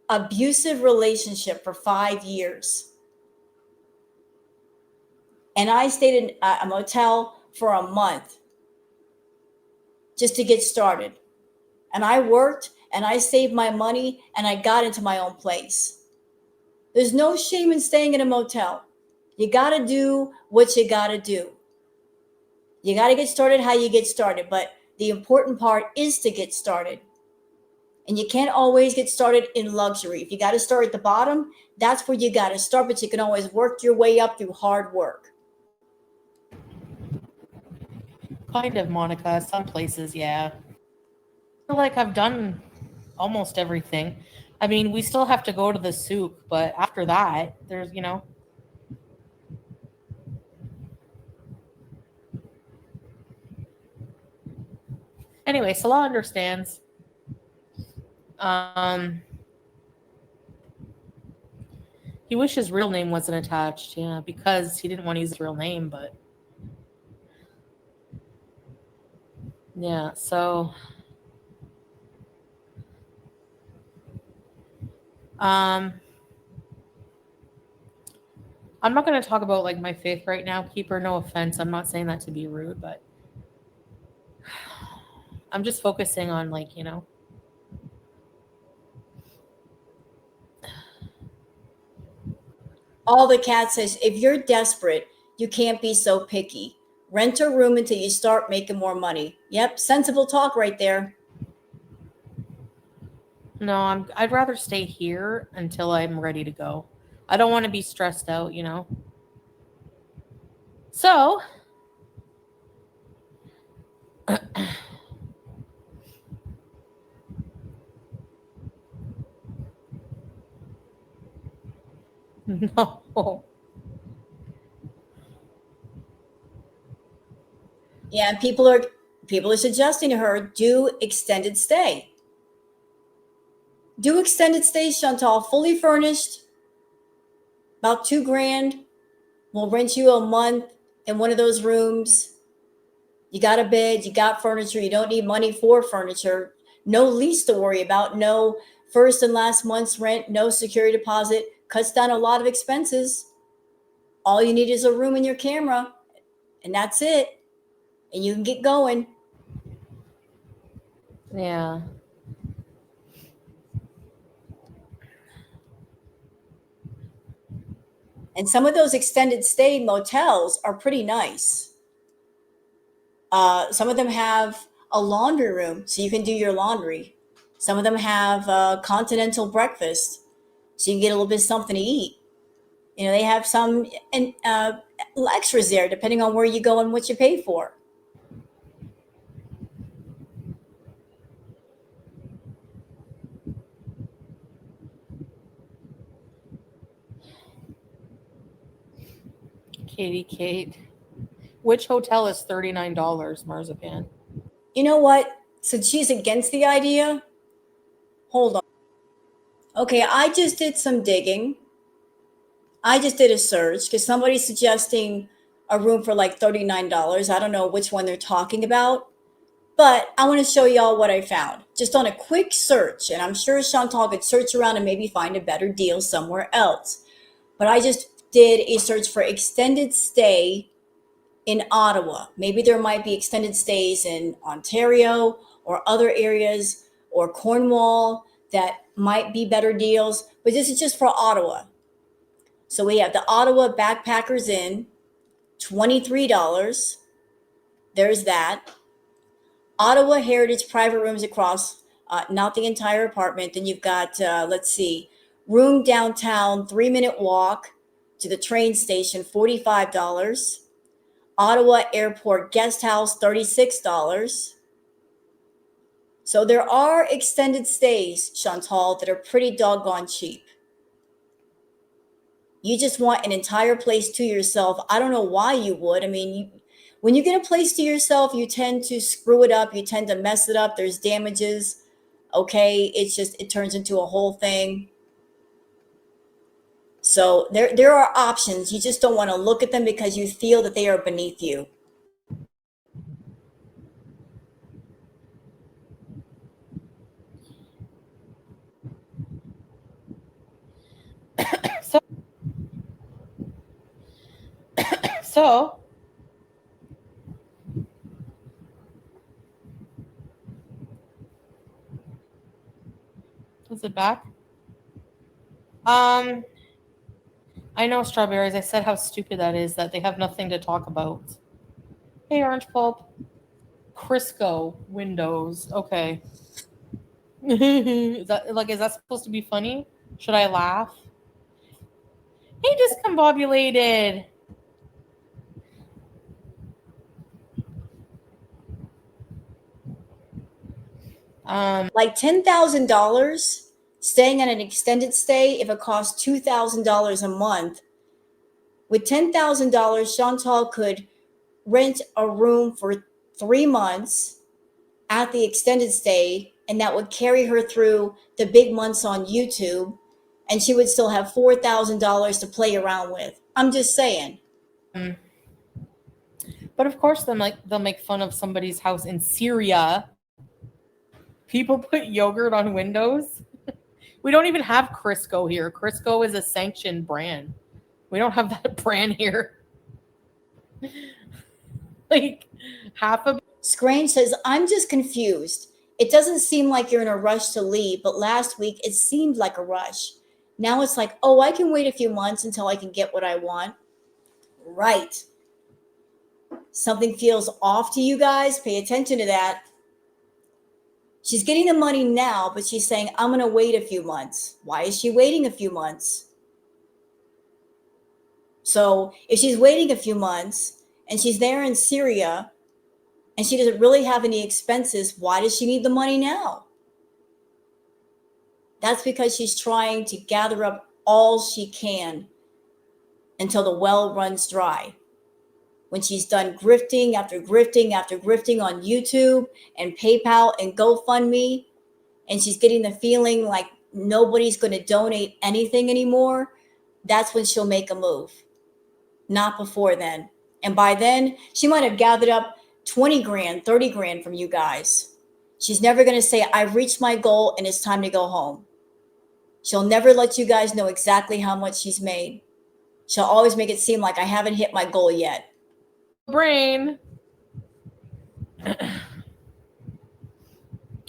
abusive relationship for 5 years. And I stayed in a motel for a month just to get started. And I worked and I saved my money and I got into my own place. There's no shame in staying in a motel. You got to do what you got to do. You got to get started how you get started. But the important part is to get started. And you can't always get started in luxury. If you got to start at the bottom, that's where you got to start. But you can always work your way up through hard work. Kind of, Monica. Some places, yeah. I feel like I've done almost everything. I mean, we still have to go to the souk, but after that, there's. Anyway, Salah understands. He wished his real name wasn't attached, yeah, because he didn't want to use his real name, but yeah, so I'm not going to talk about like my faith right now, Keeper. No offense. I'm not saying that to be rude, but I'm just focusing on All the cat says, if you're desperate, you can't be so picky. Rent a room until you start making more money. Yep, sensible talk right there. No, I'd rather stay here until I'm ready to go. I don't want to be stressed out, So no. Yeah, and people are suggesting to her do extended stay. Do extended stay, Chantal, fully furnished, about $2,000. We'll rent you a month in one of those rooms. You got a bed, you got furniture, you don't need money for furniture. No lease to worry about, no first and last month's rent, no security deposit. Cuts down a lot of expenses. All you need is a room and your camera, and that's it. and you can get going. Yeah. And some of those extended stay motels are pretty nice. Some of them have a laundry room so you can do your laundry. Some of them have a continental breakfast so you can get a little bit of something to eat. You know, they have some extras there depending on where you go and what you pay for. Katie Kate. Which hotel is $39, Marzipan? You know what? Since she's against the idea, hold on. Okay, I just did some digging. I just did a search because somebody's suggesting a room for like $39. I don't know which one they're talking about, but I want to show y'all what I found just on a quick search. And I'm sure Chantal could search around and maybe find a better deal somewhere else. But I just did a search for extended stay in Ottawa. Maybe there might be extended stays in Ontario or other areas or Cornwall that might be better deals, but this is just for Ottawa. So we have the Ottawa Backpackers Inn, $23. There's that. Ottawa Heritage private rooms across, not the entire apartment. Then you've got, let's see, room downtown, 3-minute walk to the train station, $45. Ottawa Airport Guest House, $36. So there are extended stays, Chantal, that are pretty doggone cheap. You just want an entire place to yourself. I don't know why you would. I mean, when you get a place to yourself, you tend to screw it up. You tend to mess it up. There's damages. Okay. It's just, it turns into a whole thing. So there are options. You just don't want to look at them because you feel that they are beneath you. So is it back? I know, Strawberries. I said how stupid that is, that they have nothing to talk about. Hey, Orange Pulp. Crisco windows. Okay. is that supposed to be funny? Should I laugh? He discombobulated. Like $10,000 staying at an extended stay, if it costs $2,000 a month, with $10,000, Chantal could rent a room for 3 months at the extended stay, and that would carry her through the big months on YouTube, and she would still have $4,000 to play around with. I'm just saying. But of course, they'll make fun of somebody's house in Syria. People put yogurt on windows. We don't even have Crisco here. Crisco is a sanctioned brand. We don't have that brand here. Like half of Scrange says, I'm just confused. It doesn't seem like you're in a rush to leave, but last week it seemed like a rush. Now it's like, oh, I can wait a few months until I can get what I want. Right. Something feels off to you guys. Pay attention to that. She's getting the money now, but she's saying, I'm going to wait a few months. Why is she waiting a few months? So if she's waiting a few months and she's there in Syria and she doesn't really have any expenses, why does she need the money now? That's because she's trying to gather up all she can until the well runs dry. When she's done grifting after grifting after grifting on YouTube and PayPal and GoFundMe, and she's getting the feeling like nobody's going to donate anything anymore, that's when she'll make a move. Not before then. And by then, she might have gathered up 20 grand, 30 grand from you guys. She's never going to say, I've reached my goal and it's time to go home. She'll never let you guys know exactly how much she's made. She'll always make it seem like I haven't hit my goal yet. brain.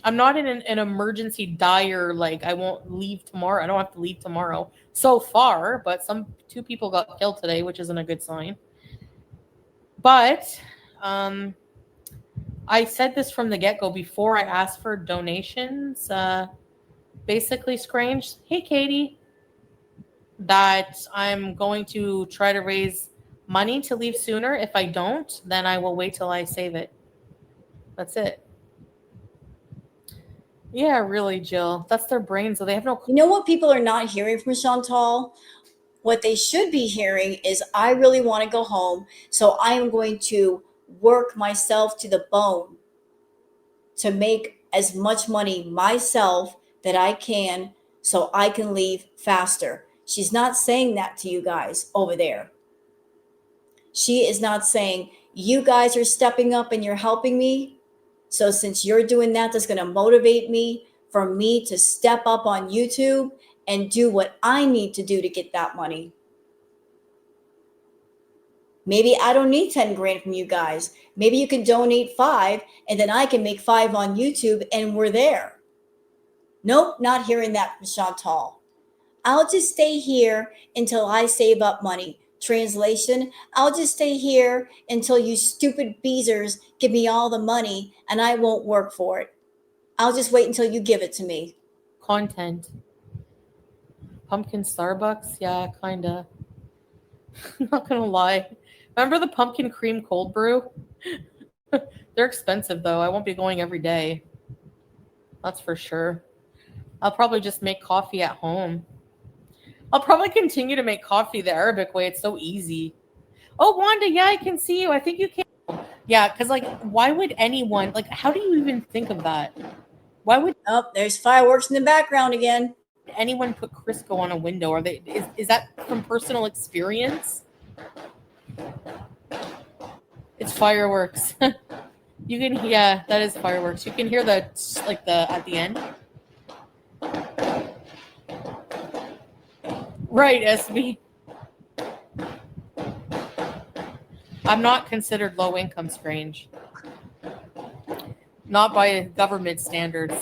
I'm not in an emergency dire, like I won't leave tomorrow. I don't have to leave tomorrow so far, but two people got killed today, which isn't a good sign. But I said this from the get-go before I asked for donations. Basically, Scrange, hey Katie, that I'm going to try to raise money to leave sooner. If I don't, then I will wait till I save it. That's it. Yeah, really, Jill. That's their brain, so they have no. You know what people are not hearing from Shantel? What they should be hearing is, I really want to go home, so I am going to work myself to the bone to make as much money myself that I can so I can leave faster. She's not saying that to you guys over there. She is not saying, you guys are stepping up and you're helping me. So since you're doing that, that's going to motivate me for me to step up on YouTube and do what I need to do to get that money. Maybe I don't need 10 grand from you guys. Maybe you can donate 5 and then I can make 5 on YouTube and we're there. Nope, not hearing that from Chantal. I'll just stay here until I save up money. Translation, I'll just stay here until you stupid beezers give me all the money and I won't work for it. I'll just wait until you give it to me. Content. Pumpkin Starbucks? Yeah, kinda. Not gonna lie. Remember the pumpkin cream cold brew? They're expensive though. I won't be going every day. That's for sure. I'll probably just make coffee at home. I'll probably continue to make coffee the Arabic way. It's so easy. Oh, Wanda, yeah, I can see you. I think you can. Yeah, because like, why would anyone, like, how do you even think of that? Why would Oh, there's fireworks in the background again. anyone put Crisco on a window? Are they is that from personal experience? It's fireworks. You can, yeah, that is fireworks. You can hear the at the end. Right, SB. I'm not considered low income, Strange. Not by government standards.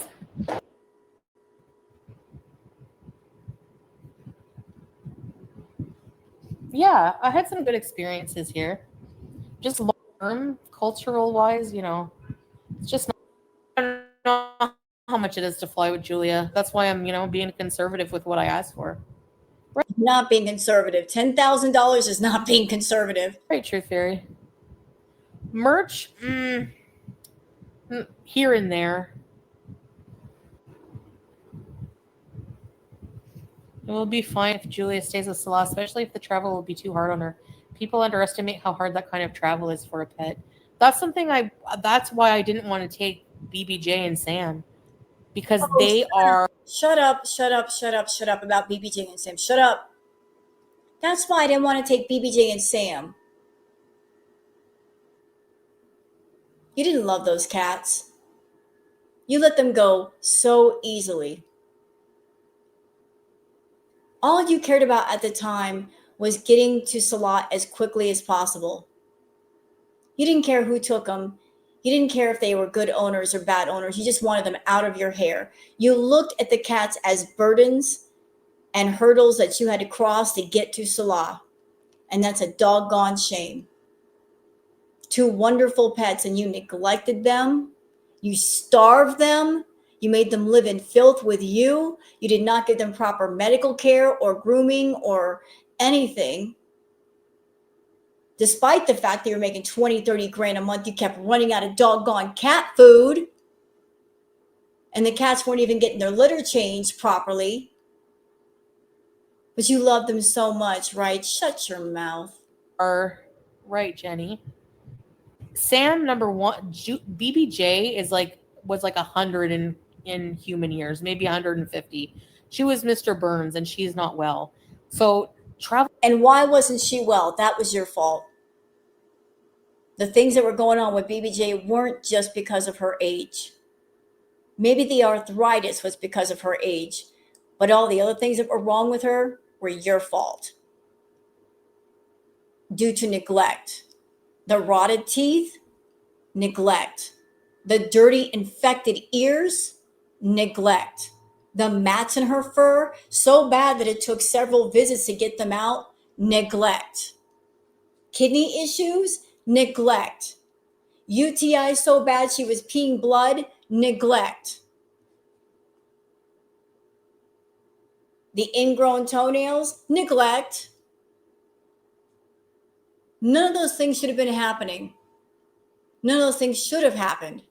Yeah, I had some good experiences here. Just long term, cultural wise, you know, it's just not, I don't know how much it is to fly with Julia. That's why I'm, being conservative with what I asked for. Right. Not being conservative. $10,000 is not being conservative. Right, Truth Fairy. Merch, here and there. It will be fine if Julia stays with Salah, especially if the travel will be too hard on her. People underestimate how hard that kind of travel is for a pet. That's why I didn't want to take BBJ and Sam, because they are. Shut up about BBJ and Sam. Shut up. That's why I didn't want to take BBJ and Sam. You didn't love those cats. You let them go so easily. All you cared about at the time was getting to Salat as quickly as possible. You didn't care who took them. You didn't care if they were good owners or bad owners. You just wanted them out of your hair. You looked at the cats as burdens and hurdles that you had to cross to get to Salah. And that's a doggone shame. 2 wonderful pets, and you neglected them. You starved them. You made them live in filth with you. You did not give them proper medical care or grooming or anything. Despite the fact that you're making 20, 30 grand a month, you kept running out of doggone cat food. And the cats weren't even getting their litter changed properly. But you love them so much, right? Shut your mouth. Right, Jenny. Sam, number one, BBJ was like 100 in human years, maybe 150. She was Mr. Burns, and she's not well. So travel. And why wasn't she well? That was your fault. The things that were going on with BBJ weren't just because of her age. Maybe the arthritis was because of her age, but all the other things that were wrong with her were your fault. Due to neglect. The rotted teeth, neglect. The dirty, infected ears, Neglect. The mats in her fur, so bad that it took several visits to get them out. Neglect. Kidney issues? Neglect. UTI so bad she was peeing blood? Neglect. The ingrown toenails? Neglect. None of those things should have been happening. None of those things should have happened.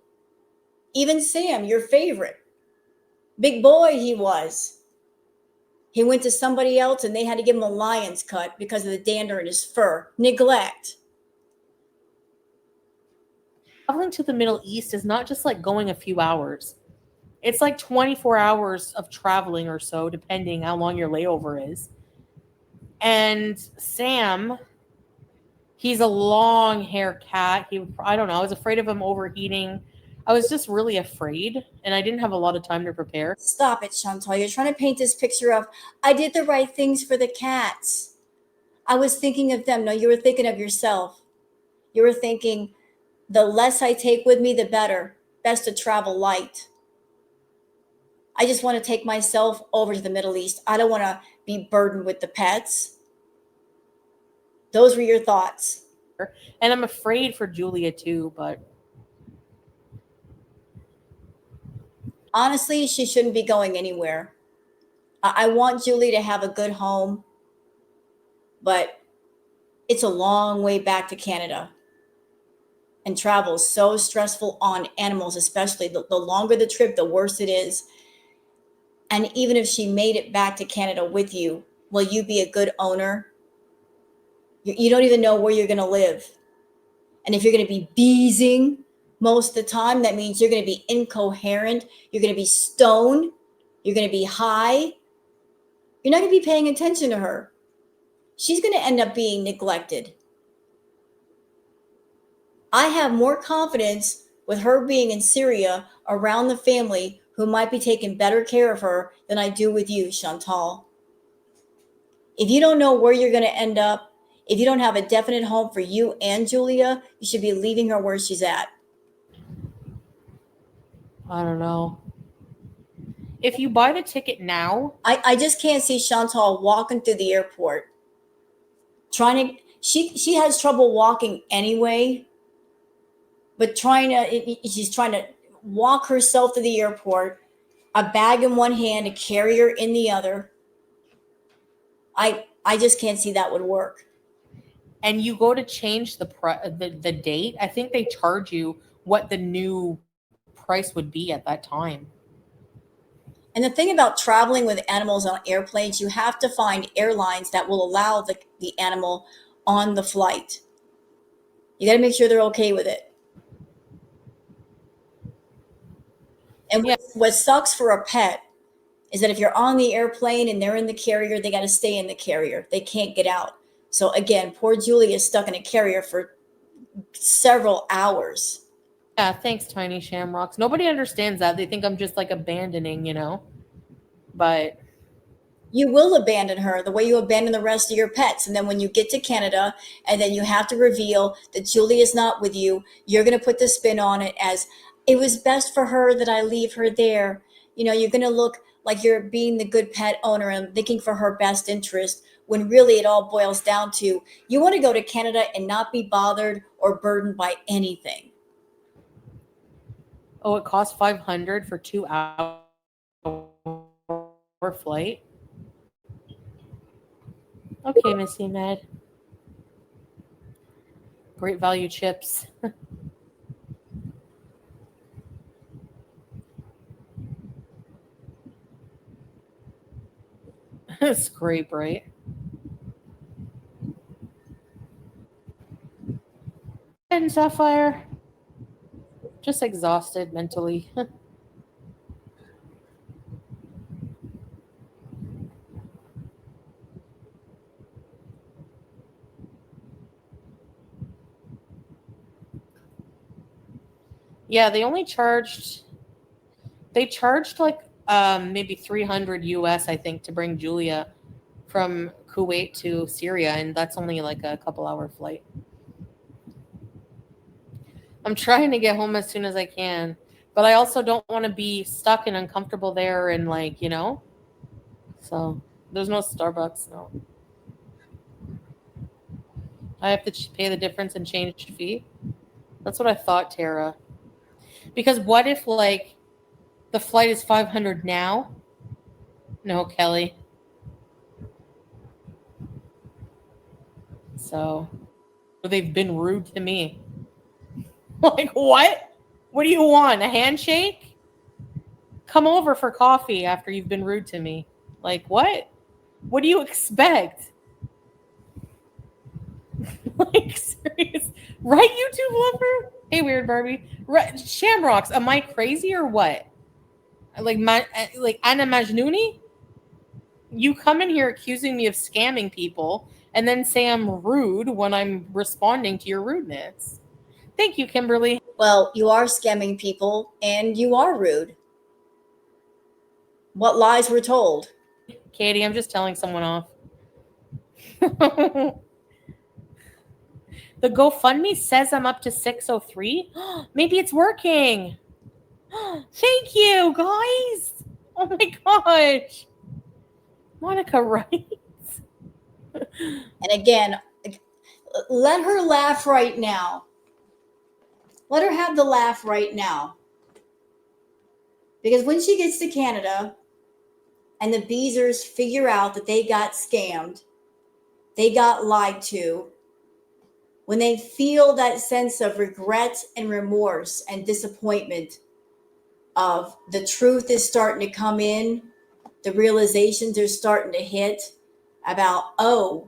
Even Sam, your favorite, big boy he was. He went to somebody else and they had to give him a lion's cut because of the dander in his fur. Neglect. Traveling to the Middle East is not just like going a few hours. It's like 24 hours of traveling or so, depending how long your layover is. And Sam, he's a long hair cat. I don't know. I was afraid of him overheating. I was just really afraid, and I didn't have a lot of time to prepare. Stop it, Shantel. You're trying to paint this picture of, I did the right things for the cats. I was thinking of them. No, you were thinking of yourself. You were thinking, the less I take with me, the better. Best to travel light. I just want to take myself over to the Middle East. I don't want to be burdened with the pets. Those were your thoughts. And I'm afraid for Julia too, but honestly, she shouldn't be going anywhere. I want Julie to have a good home, but it's a long way back to Canada. And travel is so stressful on animals, especially the longer the trip, the worse it is. And even if she made it back to Canada with you, will you be a good owner? You don't even know where you're going to live. And if you're going to be beezing most of the time, that means you're going to be incoherent. You're going to be stoned. You're going to be high. You're not going to be paying attention to her. She's going to end up being neglected. I have more confidence with her being in Syria around the family who might be taking better care of her than I do with you, Shantel. If you don't know where you're going to end up, if you don't have a definite home for you and Julia, you should be leaving her where she's at. I don't know. If you buy the ticket now, I just can't see Shantel walking through the airport. She has trouble walking anyway, but she's trying to walk herself to the airport, a bag in one hand, a carrier in the other. I just can't see that would work. and you go to change the date, I think they charge you what the new price would be at that time. And the thing about traveling with animals on airplanes, you have to find airlines that will allow the animal on the flight. You got to make sure they're okay with it. And Yeah. what sucks for a pet is that if you're on the airplane and they're in the carrier, they got to stay in the carrier. They can't get out. So again, poor Julie is stuck in a carrier for several hours. Yeah, thanks, Tiny Shamrocks. Nobody understands that. They think I'm just like abandoning, but you will abandon her the way you abandon the rest of your pets. And then when you get to Canada and then you have to reveal that Julie is not with you, you're going to put the spin on it as, it was best for her that I leave her there. You're going to look like you're being the good pet owner and thinking for her best interest, when really it all boils down to, you want to go to Canada and not be bothered or burdened by anything. Oh, it costs $500 for 2 hour flight. Okay, Missy Med. Great value chips. Scrape, right? And Sapphire. Just exhausted mentally. Yeah, they charged like maybe 300 US, I think, to bring Julia from Kuwait to Syria, and that's only like a couple hour flight. I'm trying to get home as soon as I can. But I also don't want to be stuck and uncomfortable there and like, you know. So there's no Starbucks, no. I have to pay the difference and change fee. That's what I thought, Tara. Because what if like the flight is 500 now? No, Kelly. So they've been rude to me. Like what? What do you want? A handshake? Come over for coffee after you've been rude to me. Like what? What do you expect? Like serious, right, YouTube lover? Hey, weird Barbie. Right, Shamrocks, am I crazy or what? Like Anna Majnouni? You come in here accusing me of scamming people and then say I'm rude when I'm responding to your rudeness. Thank you, Kimberly. Well, you are scamming people and you are rude. What lies were told? Katie, I'm just telling someone off. The GoFundMe says I'm up to 603. Maybe it's working. Thank you, guys. Oh my gosh. Monica writes. And again, let her laugh right now. Let her have the laugh right now. Because when she gets to Canada and the Beezers figure out that they got scammed, they got lied to, when they feel that sense of regret and remorse and disappointment of the truth is starting to come in, the realizations are starting to hit about, oh,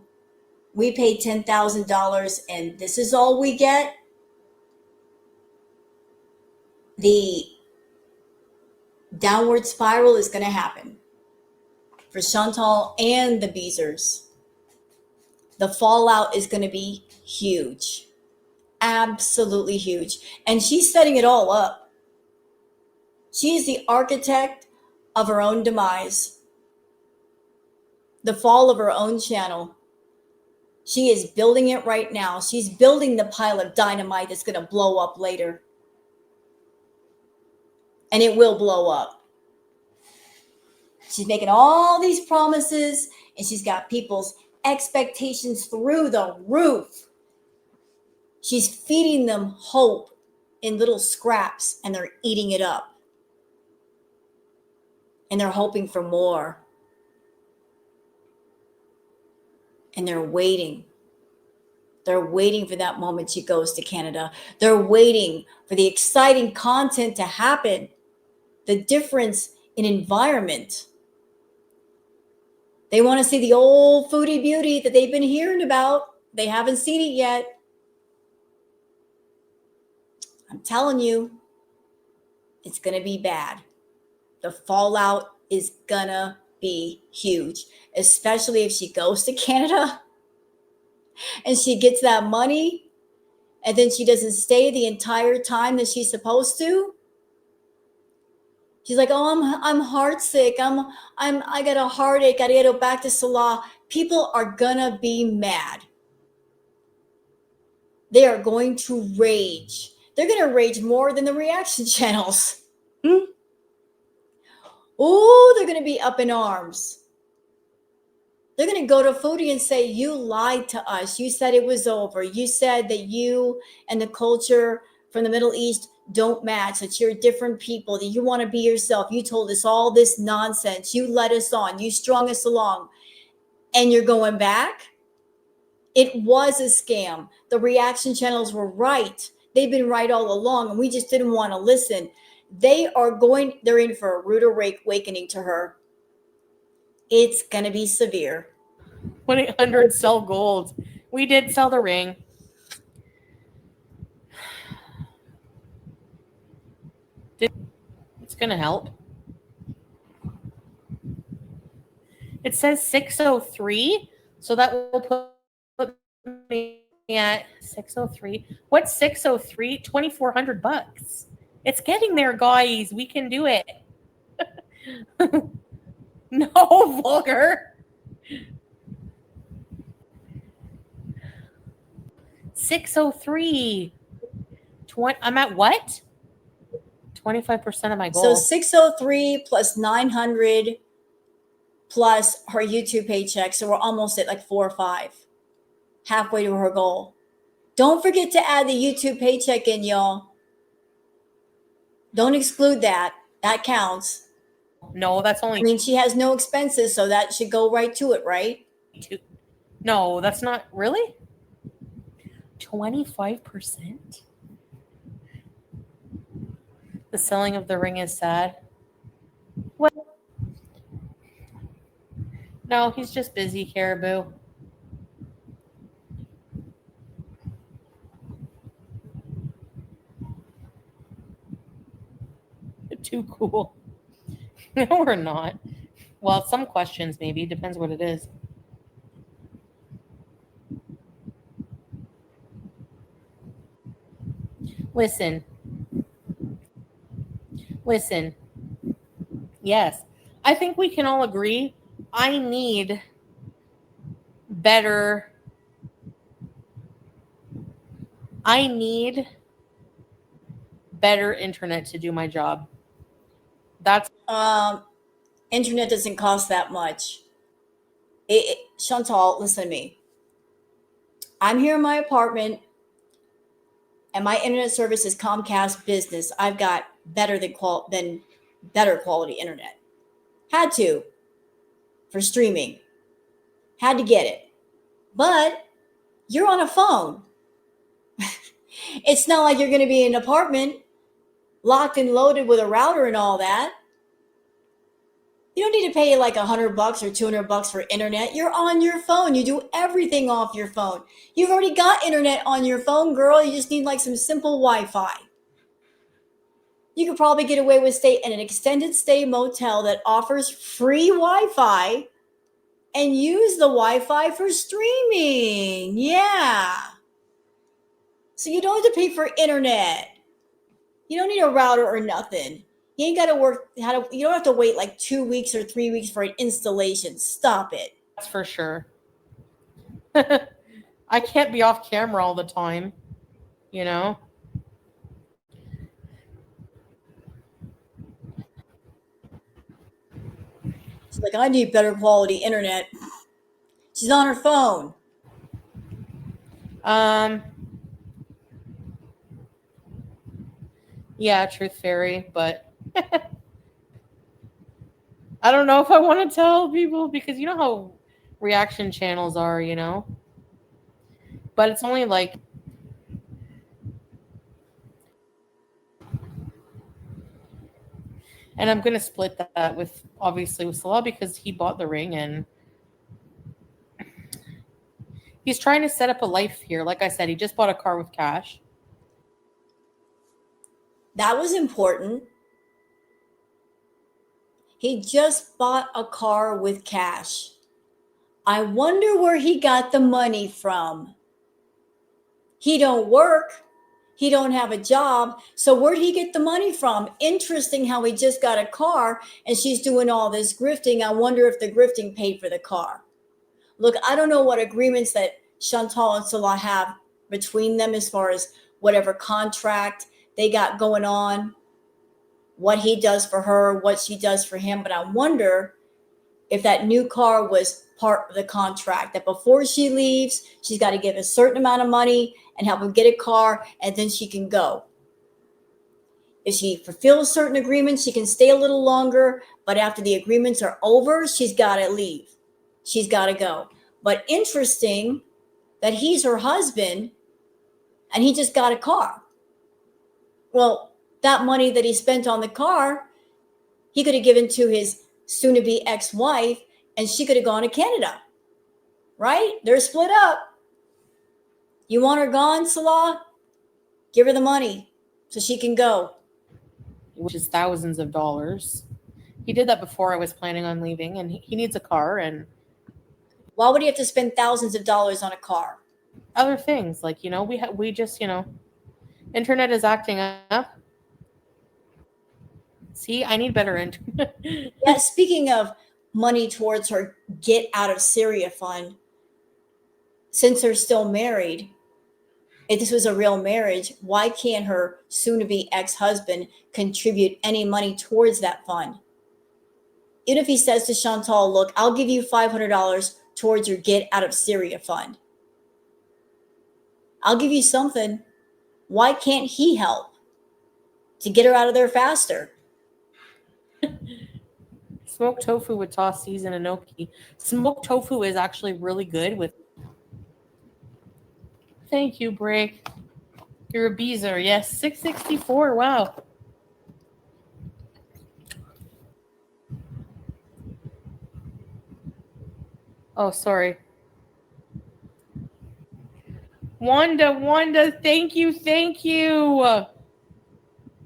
we paid $10,000 and this is all we get. The downward spiral is going to happen for Shantel and the Beezers. The fallout is going to be huge. Absolutely huge. And she's setting it all up. She is the architect of her own demise, the fall of her own channel. She is building it right now. She's building the pile of dynamite that's going to blow up later. And it will blow up. She's making all these promises and she's got people's expectations through the roof. She's feeding them hope in little scraps and they're eating it up. And they're hoping for more. And they're waiting. They're waiting for that moment she goes to Canada. They're waiting for the exciting content to happen. The difference in environment. They want to see the old foodie beauty that they've been hearing about. They haven't seen it yet. I'm telling you, it's going to be bad. The fallout is going to be huge, especially if she goes to Canada and she gets that money and then she doesn't stay the entire time that she's supposed to. She's like, oh, I'm heartsick. I got a heartache. I got to go back to Salah. People are going to be mad. They are going to rage. They're going to rage more than the reaction channels. Oh, they're going to be up in arms. They're going to go to Foodie and say, you lied to us. You said it was over. You said that you and the culture from the Middle East don't match, that you're different people, that you want to be yourself. You told us all this nonsense. You led us on. You strung us along. And you're going back? It was a scam. The reaction channels were right. They've been right all along, and we just didn't want to listen. They're in for a rude awakening to her. It's going to be severe. 1-800 sell gold. We did sell the ring. It's going to help. It says 603, so that will put me at 603. What's 603? $2,400. It's getting there, guys. We can do it. No, vulgar. 603. I'm at what? 25% of my So goal. 603 plus 900 plus her YouTube paycheck. So we're almost at like 4 or 5, halfway to her goal. Don't forget to add the YouTube paycheck in, y'all. Don't exclude that. That counts. No, that's I only mean, she has no expenses, so that should go right to it, right? two. No, that's not really 25%. The selling of the ring is sad. Well, no, he's just busy, Caribou. Too cool. No, we're not. Well, some questions maybe. Depends what it is. Listen. Yes. I think we can all agree I need better. I need better internet to do my job. That's Internet doesn't cost that much. Chantal, listen to me. I'm here in my apartment, and my internet service is Comcast Business. I've got better better quality internet. Had to for streaming. Had to get it. But you're on a phone. It's not like you're going to be in an apartment locked and loaded with a router and all that. You don't need to pay like $100 or $200 for internet. You're on your phone. You do everything off your phone. You've already got internet on your phone, girl. You just need like some simple Wi-Fi. You could probably get away with stay in an extended stay motel that offers free Wi-Fi and use the Wi-Fi for streaming. Yeah. So you don't have to pay for internet. You don't need a router or nothing. You ain't got to work. You don't have to wait like 2 weeks or 3 weeks for an installation. Stop it. That's for sure. I can't be off camera all the time, you know? She's like, I need better quality internet. She's on her phone. Yeah, Truth Fairy, but I don't know if I want to tell people because you know how reaction channels are, you know? But it's only like and I'm gonna split that with obviously with Salah because he bought the ring and he's trying to set up a life here. Like I said, he just bought a car with cash. That was important. He just bought a car with cash. I wonder where he got the money from. He don't work. He don't have a job. So where'd he get the money from? Interesting how he just got a car and she's doing all this grifting. I wonder if the grifting paid for the car. Look, I don't know what agreements that Chantal and Salah have between them as far as whatever contract they got going on, what he does for her, what she does for him. But I wonder if that new car was part of the contract, that before she leaves, she's got to give a certain amount of money and help him get a car, and then she can go. If she fulfills certain agreements, she can stay a little longer, but after the agreements are over, she's got to leave. She's got to go. But interesting that he's her husband and he just got a car. Well, that money that he spent on the car, he could have given to his soon-to-be ex-wife, and she could have gone to Canada, right? They're split up. You want her gone, Salah? Give her the money so she can go. Which is thousands of dollars. He did that before I was planning on leaving, and he needs a car and why would he have to spend thousands of dollars on a car? Other things like we just internet is acting up. See, I need better internet. Yeah, speaking of money towards her get out of Syria fund, since they're still married, If this was a real marriage, why can't her soon to be ex husband contribute any money towards that fund? Even if he says to Shantel, look, I'll give you $500 towards your get out of Syria fund. I'll give you something. Why can't he help to get her out of there faster? Smoked tofu with tossed seeds and enoki. Smoked tofu is actually really good with. Thank you, Break. You're a beezer. Yes, 664. Wow. Oh, sorry. Wanda, thank you.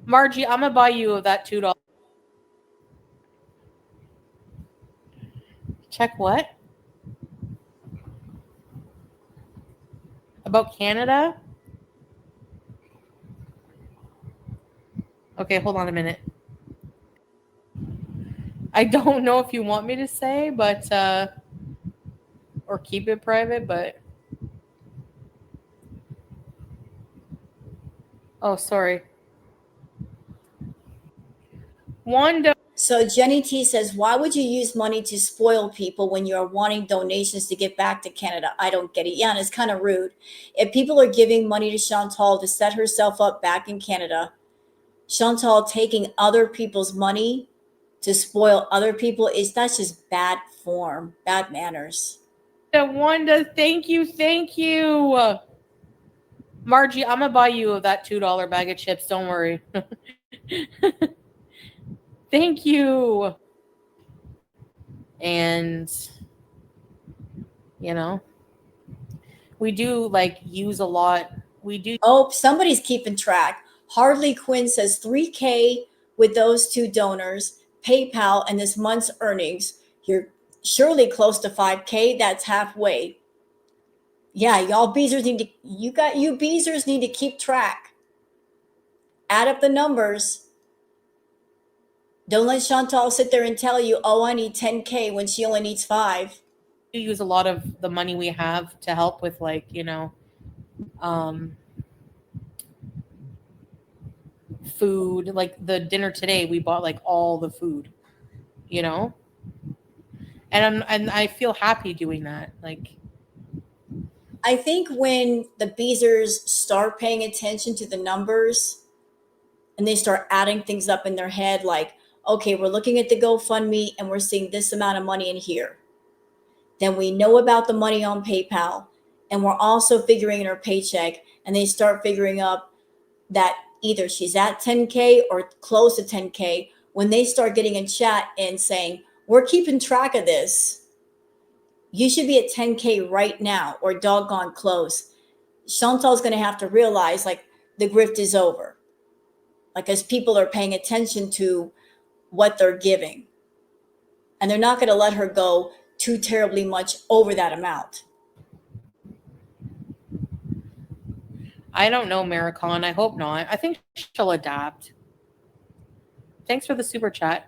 Margie, I'm gonna buy you that $2. Check what? About Canada? Okay, hold on a minute. I don't know if you want me to say, but or keep it private, but oh, sorry. Wanda. So Jenny T says, why would you use money to spoil people when you're wanting donations to get back to Canada? I don't get it. Yeah, and it's kind of rude. If people are giving money to Chantal to set herself up back in Canada, Chantal taking other people's money to spoil other people, that's just bad form, bad manners. Wanda, thank you. Margie, I'm gonna buy you that $2 bag of chips. Don't worry. Thank you. And we do use a lot. We do. Oh, somebody's keeping track. Hardly Quinn says 3K with those two donors, PayPal, and this month's earnings. You're surely close to 5K. That's halfway. Yeah, y'all beezers you beezers need to keep track. Add up the numbers. Don't let Chantal sit there and tell you, oh, I need 10K when she only needs 5. We use a lot of the money we have to help with food. Like the dinner today, we bought all the food, and I feel happy doing that. I think when the beezers start paying attention to the numbers and they start adding things up in their head, like, okay, we're looking at the GoFundMe and we're seeing this amount of money in here. Then we know about the money on PayPal, and we're also figuring in her paycheck, and they start figuring up that either she's at 10K or close to 10K. When they start getting in chat and saying, we're keeping track of this, you should be at 10K right now or doggone close. Chantal's going to have to realize the grift is over. As people are paying attention to what they're giving. And they're not going to let her go too terribly much over that amount. I don't know, Maricon. I hope not. I think she'll adapt. Thanks for the super chat.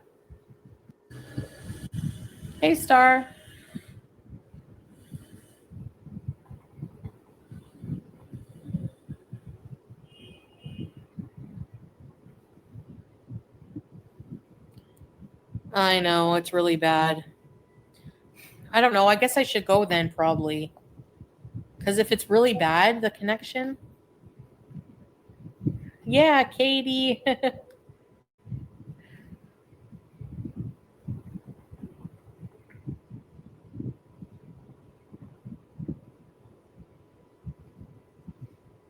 Hey, Star. I know, it's really bad. I don't know. I guess I should go then, probably. Because if it's really bad, the connection. Yeah, Katie.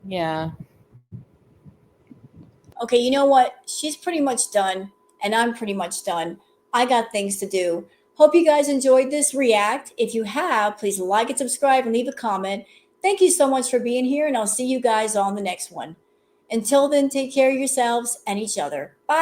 Yeah. Okay, you know what? She's pretty much done, and I'm pretty much done. I got things to do. Hope you guys enjoyed this react. If you have, please like and subscribe and leave a comment. Thank you so much for being here, and I'll see you guys on the next one. Until then, take care of yourselves and each other. Bye.